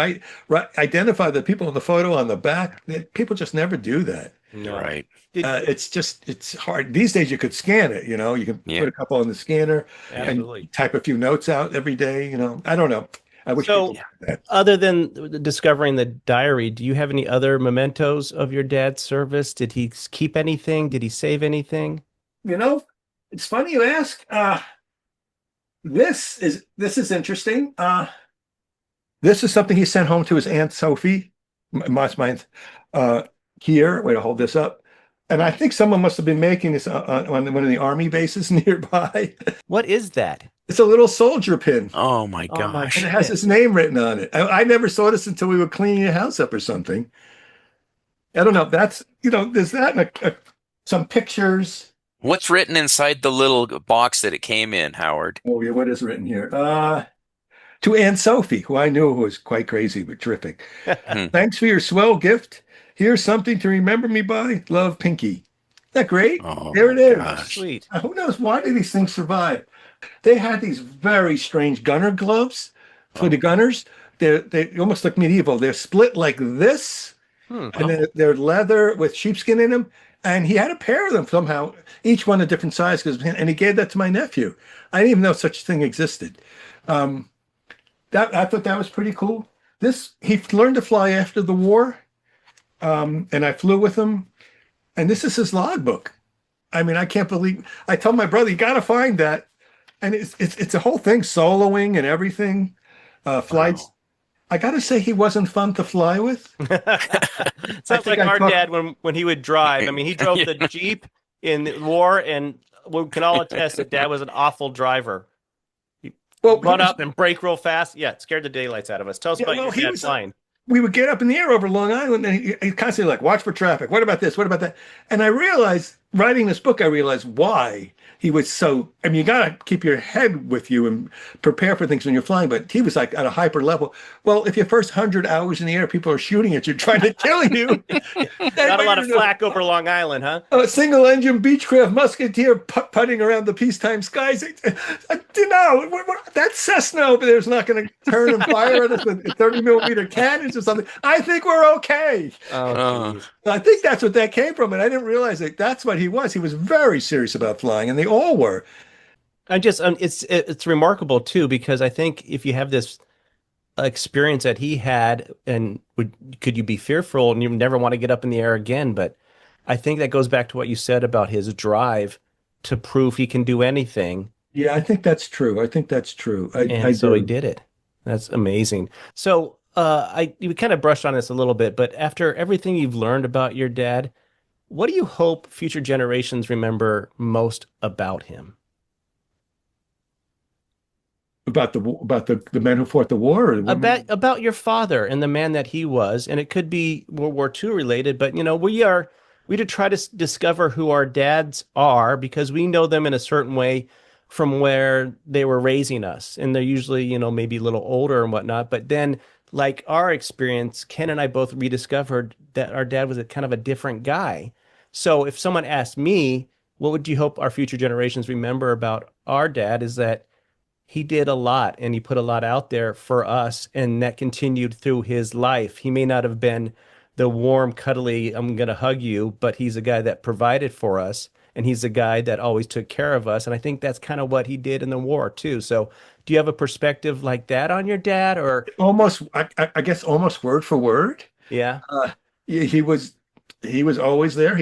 identify the people in the photo on the back. People just never do that. No. Right. It's hard. These days you could scan it, you can put a couple on the scanner and type a few notes out every day. I don't know. I wish people did that. Other than discovering the diary, do you have any other mementos of your dad's service? Did he keep anything? Did he save anything? It's funny you ask. This is interesting. This is something he sent home to his Aunt Sophie. Mine's here. Wait, I'll hold this up. And I think someone must have been making this on one of the army bases nearby. What is that? It's a little soldier pin. Oh my gosh. And it has his name written on it. I never saw this until we were cleaning your house up or something. I don't know. That's, there's that and some pictures. What's written inside the little box that it came in, Howard? Oh, yeah. What is written here? To Aunt Sophie, who I knew was quite crazy, but terrific. Thanks for your swell gift. Here's something to remember me by. Love, Pinky. Isn't that great? Oh, there it is. gosh. Sweet. Who knows? Why do these things survive? They had these very strange gunner gloves for the gunners. They almost look medieval. They're split like this, and they're leather with sheepskin in them. And he had a pair of them somehow, each one a different size, and he gave that to my nephew. I didn't even know such a thing existed. I thought that was pretty cool. He learned to fly after the war, and I flew with him. And this is his logbook. I mean, I can't believe. I told my brother, you got to find that. And it's a whole thing, soloing and everything, flights. Wow. I got to say, he wasn't fun to fly with. Sounds like our dad when he would drive. I mean, he drove the Jeep in the war, and we can all attest that Dad was an awful driver. He'd run up and brake real fast. Yeah, it scared the daylights out of us. Tell us about your dad flying. We would get up in the air over Long Island, and he constantly like, watch for traffic. What about this? What about that? And I realized, writing this book, I realized why he was so, I mean, you got to keep your head with you and prepare for things when you're flying, but he was like at a hyper level. Well, if your first 100 hours in the air, people are shooting at you, trying to kill you. Not a lot of flak over Long Island, huh? A single engine Beechcraft musketeer putting around the peacetime skies. That Cessna over there is not going to turn and fire at us with 30 millimeter cannons or something. I think we're okay. Oh, I think that's what that came from, and I didn't realize that that's what he was. He was very serious about flying, and they all were. It's remarkable too, because I think if you have this experience that he had, and could you be fearful and you never want to get up in the air again? But I think that goes back to what you said about his drive to prove he can do anything. Yeah, I think that's true. I think that's true. And so he did it. That's amazing. So we kind of brushed on this a little bit, but after everything you've learned about your dad, what do you hope future generations remember most about him? About the men who fought the war, or About your father and the man that he was, and it could be World War II related, but we to try to discover who our dads are, because we know them in a certain way from where they were raising us, and they're usually maybe a little older and whatnot. But then, like our experience, Ken and I both rediscovered that our dad was a kind of a different guy. So if someone asked me, what would you hope our future generations remember about our dad, is that he did a lot and he put a lot out there for us, and that continued through his life. He may not have been the warm, cuddly, I'm going to hug you, but he's a guy that provided for us, and he's a guy that always took care of us. And I think that's kind of what he did in the war too. So do you have a perspective like that on your dad, or? Almost, I guess almost word for word. Yeah. He was always there.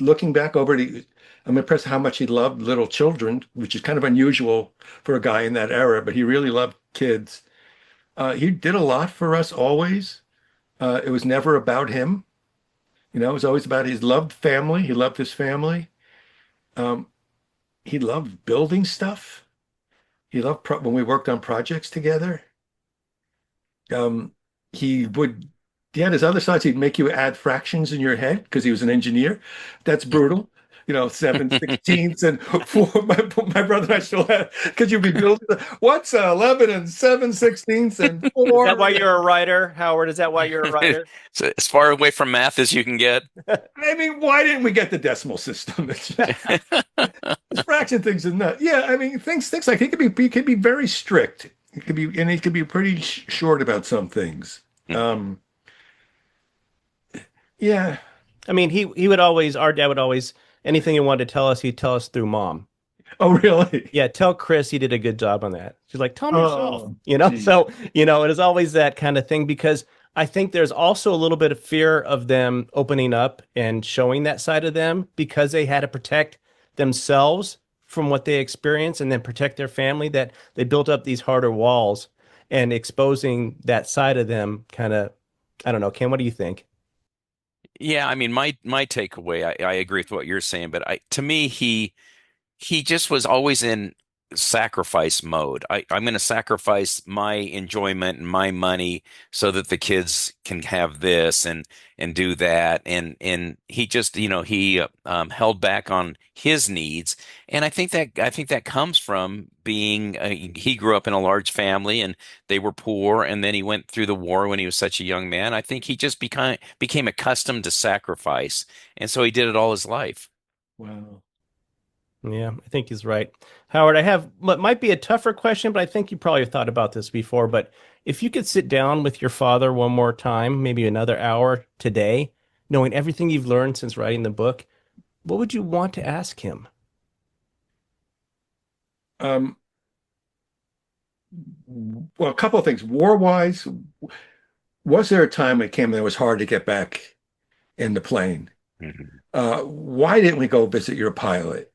Looking back over it, I'm impressed how much he loved little children, which is kind of unusual for a guy in that era, but he really loved kids. He did a lot for us always. It was never about him. It was always about his loved family. He loved his family. He loved building stuff. He loved when we worked on projects together. He had his other sides. He'd make you add fractions in your head because he was an engineer. That's brutal. 7/16 and 4. My brother and I still have, because you'd be building. What's 11 and 7/16 and 4? Is that why you're a writer, Howard? Is that why you're a writer? So as far away from math as you can get. I mean, why didn't we get the decimal system? This fraction things is not. Yeah, I mean, things like he could be very strict. He could be pretty short about some things. Yeah. I mean, our dad would always, anything he wanted to tell us, he'd tell us through mom. Oh, really? Yeah, tell Chris he did a good job on that. She's like, tell me yourself, geez. So, it is always that kind of thing, because I think there's also a little bit of fear of them opening up and showing that side of them, because they had to protect themselves from what they experienced and then protect their family, that they built up these harder walls, and exposing that side of them kind of, I don't know, Ken, what do you think? Yeah, I mean, my takeaway, I agree with what you're saying, but to me, he just was always in sacrifice mode. I'm going to sacrifice my enjoyment and my money so that the kids can have this and do that. And he just, he held back on his needs. And I think that comes from being, he grew up in a large family and they were poor. And then he went through the war when he was such a young man. I think he just became accustomed to sacrifice. And so he did it all his life. Wow. Yeah, I think he's right. Howard, I have what might be a tougher question, but I think you probably have thought about this before. But if you could sit down with your father one more time, maybe another hour today, knowing everything you've learned since writing the book, what would you want to ask him? Well, a couple of things. War-wise, was there a time it came that it was hard to get back in the plane? Mm-hmm. Why didn't we go visit your pilot?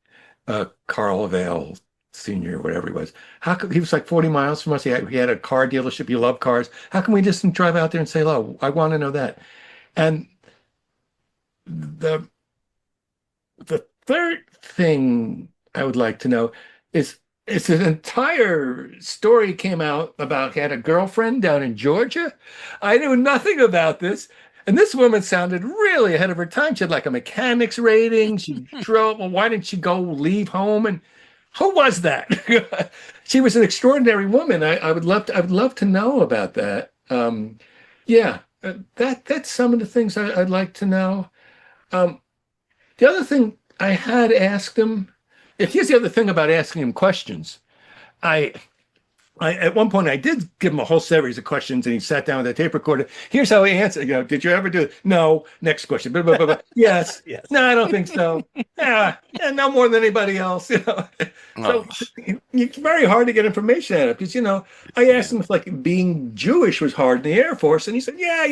Carl Vale Sr., whatever he was. How come he was like 40 miles from us? He had a car dealership. He loved cars. How come we just didn't drive out there and say hello? I want to know that. And the third thing I would like to know is, it's an entire story came out about he had a girlfriend down in Georgia. I knew nothing about this. And this woman sounded really ahead of her time. She had like a mechanics rating. She drove. Well, why didn't she go leave home? And who was that? She was an extraordinary woman. I would love to know about that. That's some of the things I'd like to know. The other thing I had asked him. Here's the other thing about asking him questions. At one point, I did give him a whole series of questions, and he sat down with a tape recorder. Here's how he answered. Did you ever do it? No. Next question. Blah, blah, blah, blah. Yes. Yes. No, I don't think so. Yeah, no more than anybody else. So it's very hard to get information out of because I asked him if like being Jewish was hard in the Air Force, and he said, yeah,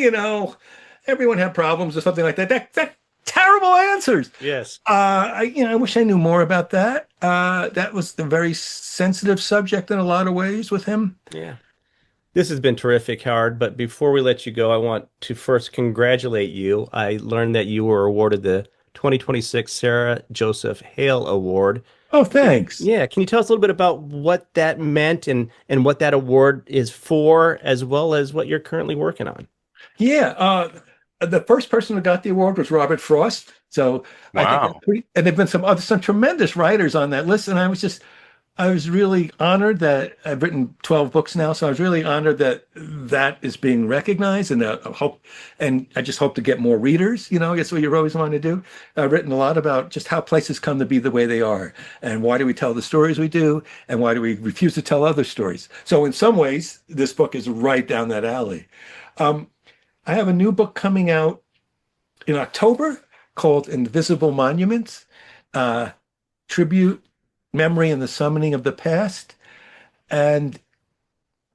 everyone had problems or something like that. That terrible answers. Yes. I wish I knew more about that. That was a very sensitive subject in a lot of ways with him. Yeah. This has been terrific, Howard. But before we let you go, I want to first congratulate you. I learned that you were awarded the 2026 Sarah Joseph Hale Award. Oh, thanks. Yeah. Can you tell us a little bit about what that meant and what that award is for, as well as what you're currently working on? Yeah. The first person who got the award was Robert Frost. So I think that's pretty, and there've been some tremendous writers on that list. And I was really honored that I've written 12 books now. So I was really honored that is being recognized, and I just hope to get more readers. I guess what you always want to do. I've written a lot about just how places come to be the way they are, and why do we tell the stories we do, and why do we refuse to tell other stories. So in some ways, this book is right down that alley. I have a new book coming out in October called Invisible Monuments, Tribute, Memory, and the Summoning of the Past. And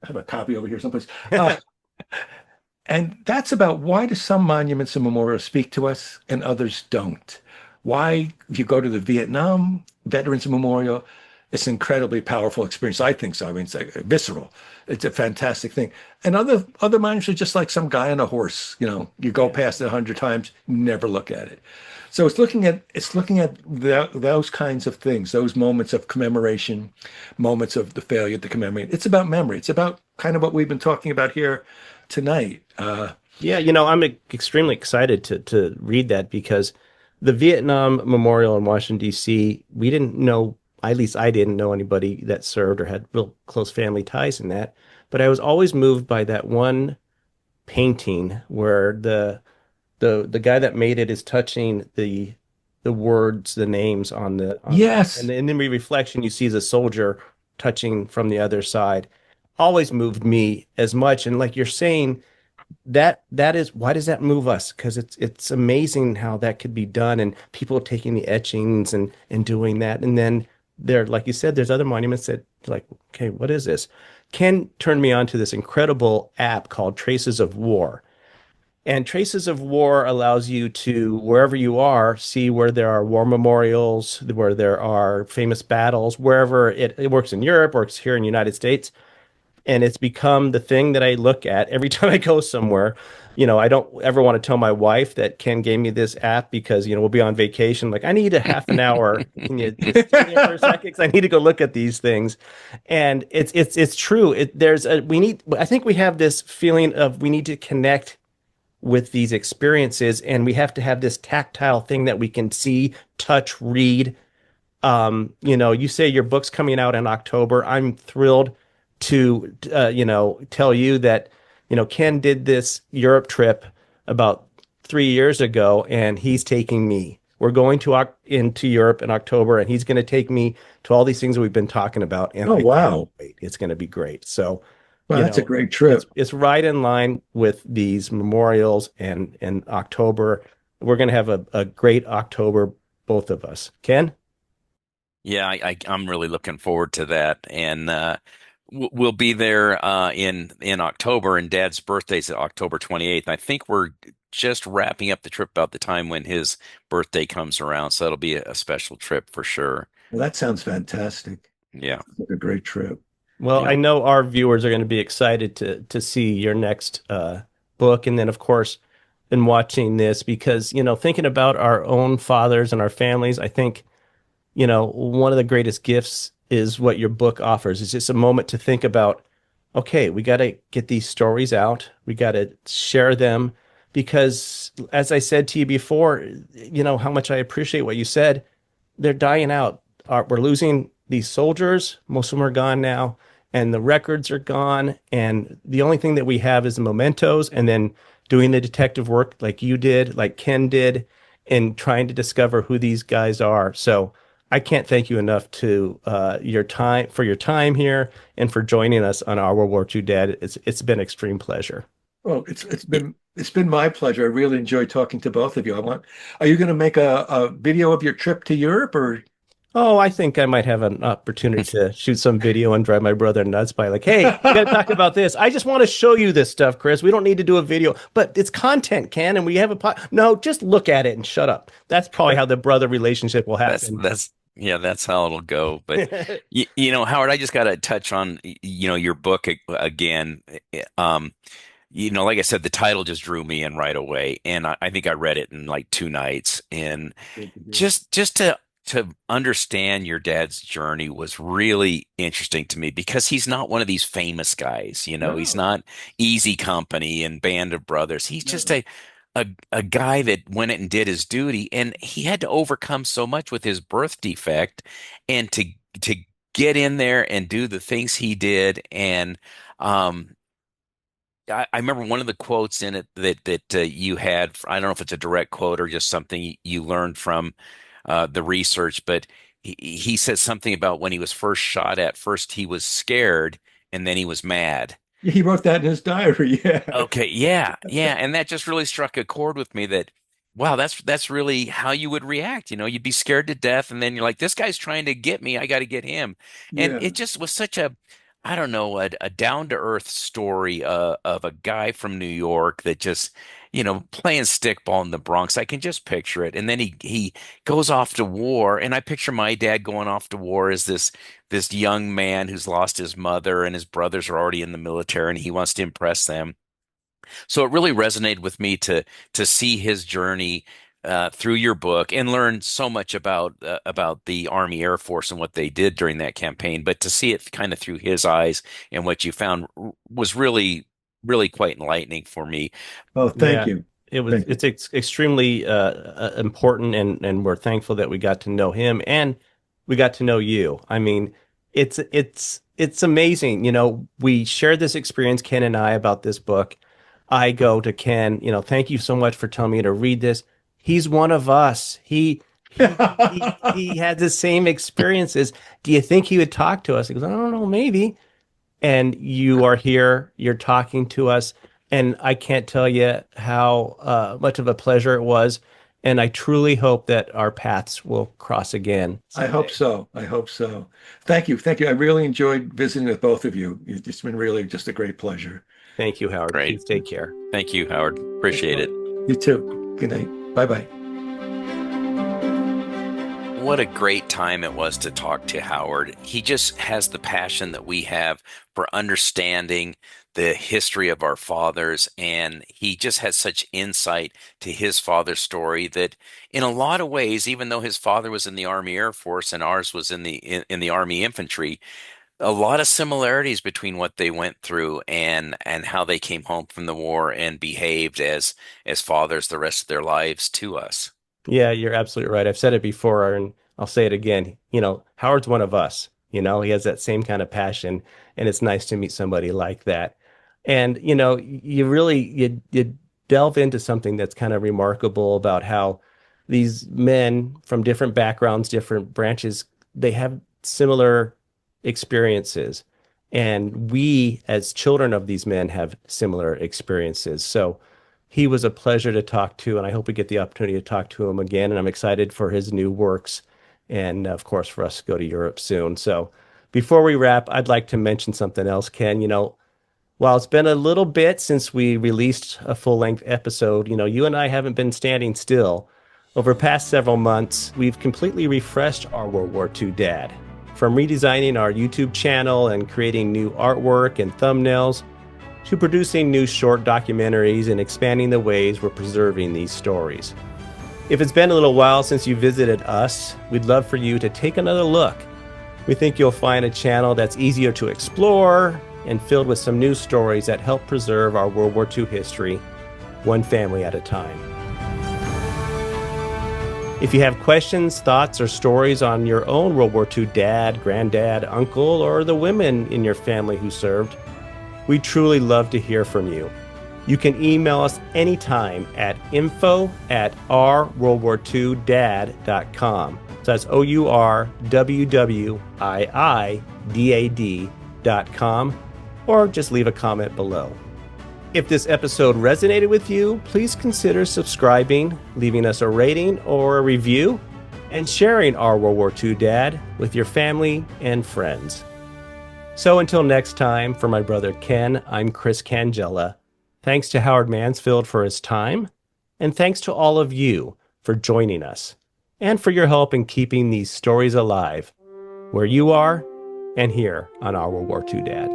I have a copy over here someplace. And that's about why do some monuments and memorials speak to us and others don't? Why, if you go to the Vietnam Veterans Memorial, it's an incredibly powerful experience. I think so. I mean, it's like visceral. It's a fantastic thing. And other monuments are just like some guy on a horse. You go past it 100 times, never look at it. So it's looking at those kinds of things, those moments of commemoration, moments of the failure to commemorate. It's about memory. It's about kind of what we've been talking about here tonight. Yeah, I'm extremely excited to read that, because the Vietnam Memorial in Washington, D.C., we didn't know. At least I didn't know anybody that served or had real close family ties in that. But I was always moved by that one painting where the guy that made it is touching the words, the names on yes, and in the reflection you see the soldier touching from the other side. Always moved me as much. And like you're saying, that is, why does that move us? Because it's amazing how that could be done, and people taking the etchings and doing that, and then like you said, there's other monuments that like, okay, what is this? Ken turned me on to this incredible app called Traces of War. And Traces of War allows you to, wherever you are, see where there are war memorials, where there are famous battles, wherever it works in Europe, works here in the United States. And it's become the thing that I look at every time I go somewhere. I don't ever want to tell my wife that Ken gave me this app because, we'll be on vacation. Like, I need a half an hour. Can you just stay there for a second? 'Cause I need to go look at these things. And it's true. I think we have this feeling of we need to connect with these experiences, and we have to have this tactile thing that we can see, touch, read. You say your book's coming out in October. I'm thrilled to tell you that Ken did this Europe trip about 3 years ago, and he's taking me. We're going into Europe in October, and he's going to take me to all these things that we've been talking about. And wow, it's going to be great. So, that's a great trip. It's right in line with these memorials, and in October we're going to have a great October, both of us. Ken? Yeah, I'm really looking forward to that, and we'll be there in October, and Dad's birthday's at October 28th. I think we're just wrapping up the trip about the time when his birthday comes around, so it'll be a special trip for sure. Well, that sounds fantastic. Yeah, it's a great trip. Well, yeah. I know our viewers are going to be excited to see your next book, and then of course in watching this, because thinking about our own fathers and our families, I think one of the greatest gifts is what your book offers. It's just a moment to think about, okay, we got to get these stories out. We got to share them, because as I said to you before, how much I appreciate what you said. They're dying out. We're losing these soldiers. Most of them are gone now, and the records are gone. And the only thing that we have is the mementos, and then doing the detective work like you did, like Ken did, and trying to discover who these guys are. So I can't thank you enough to your time here and for joining us on our World War II Dad. It's been extreme pleasure. Well, it's been my pleasure. I really enjoyed talking to both of you. Are you going to make a video of your trip to Europe or? Oh, I think I might have an opportunity to shoot some video and drive my brother nuts by like, hey, we got to talk about this. I just want to show you this stuff, Chris. We don't need to do a video, but it's content, Ken, and we have No, just look at it and shut up. That's probably how the brother relationship will happen. That's how it'll go. But Howard, I just got to touch on your book again. Like I said, the title just drew me in right away, and I think I read it in like 2 nights, and just to understand your dad's journey was really interesting to me because he's not one of these famous guys, No. he's not Easy Company and Band of Brothers. He's just a guy that went and did his duty, and he had to overcome so much with his birth defect and to get in there and do the things he did. And I remember one of the quotes in it that you had. I don't know if it's a direct quote or just something you learned from the research, but he said something about when he was first shot at. First, he was scared, and then he was mad. He wrote that in his diary. Yeah. Okay, yeah, and that just really struck a chord with me. That wow, that's really how you would react. You'd be scared to death, and then you're like, this guy's trying to get me. I got to get him. And Yeah. it just was such a, I don't know, a down to earth story of a guy from New York that just, playing stickball in the Bronx. I can just picture it. And then he goes off to war, and I picture my dad going off to war as this young man who's lost his mother, and his brothers are already in the military, and he wants to impress them. So it really resonated with me to see his journey through your book and learn so much about the Army Air Force and what they did during that campaign. But to see it kind of through his eyes and what you found was really, really quite enlightening for me. Oh, thank you. It's extremely important, and we're thankful that we got to know him and we got to know you. I mean, it's amazing. We shared this experience, Ken and I, about this book. I go to Ken, thank you so much for telling me to read this. He's one of us. He had the same experiences. Do you think he would talk to us? He goes, I don't know, maybe. And you are here, you're talking to us, and I can't tell you how much of a pleasure it was. And I truly hope that our paths will cross again someday. I hope so. Thank you. I really enjoyed visiting with both of you. It's been really just a great pleasure. Thank you, Howard. Great. Please take care. Thank you, Howard. Appreciate it. You too. Good night. Bye-bye. What a great time it was to talk to Howard. He just has the passion that we have for understanding the history of our fathers, and he just has such insight to his father's story that in a lot of ways, even though his father was in the Army Air Force and ours was in the Army Infantry, a lot of similarities between what they went through and how they came home from the war and behaved as fathers the rest of their lives to us. Yeah, you're absolutely right. I've said it before, and I'll say it again. Howard's one of us. He has that same kind of passion, and it's nice to meet somebody like that. And, you really, you delve into something that's kind of remarkable about how these men from different backgrounds, different branches, they have similar experiences. And we, as children of these men, have similar experiences. So he was a pleasure to talk to, and I hope we get the opportunity to talk to him again. And I'm excited for his new works, and of course for us to go to Europe soon. So before we wrap, I'd like to mention something else, Ken. While it's been a little bit since we released a full-length episode, you and I haven't been standing still. Over the past several months, we've completely refreshed our World War II Dad. From redesigning our YouTube channel and creating new artwork and thumbnails, to producing new short documentaries and expanding the ways we're preserving these stories. If it's been a little while since you visited us, we'd love for you to take another look. We think you'll find a channel that's easier to explore and filled with some new stories that help preserve our World War II history, one family at a time. If you have questions, thoughts, or stories on your own World War II dad, granddad, uncle, or the women in your family who served, we'd truly love to hear from you. You can email us anytime at info@ourworldwar2dad.com. So that's OurWWII.com, or just leave a comment below. If this episode resonated with you, please consider subscribing, leaving us a rating or a review, and sharing Our World War II Dad with your family and friends. So until next time, for my brother Ken, I'm Chris Cangilla. Thanks to Howard Mansfield for his time, and thanks to all of you for joining us and for your help in keeping these stories alive where you are and here on Our World War II Dad.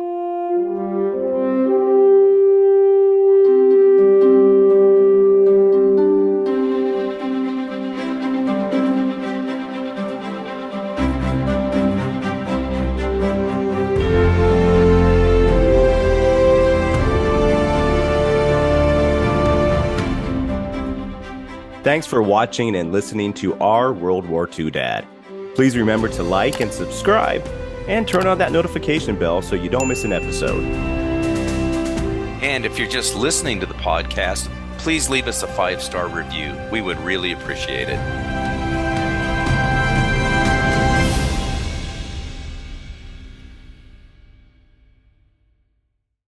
Thanks for watching and listening to Our World War II Dad. Please remember to like and subscribe and turn on that notification bell so you don't miss an episode. And if you're just listening to the podcast, please leave us a 5-star review. We would really appreciate it.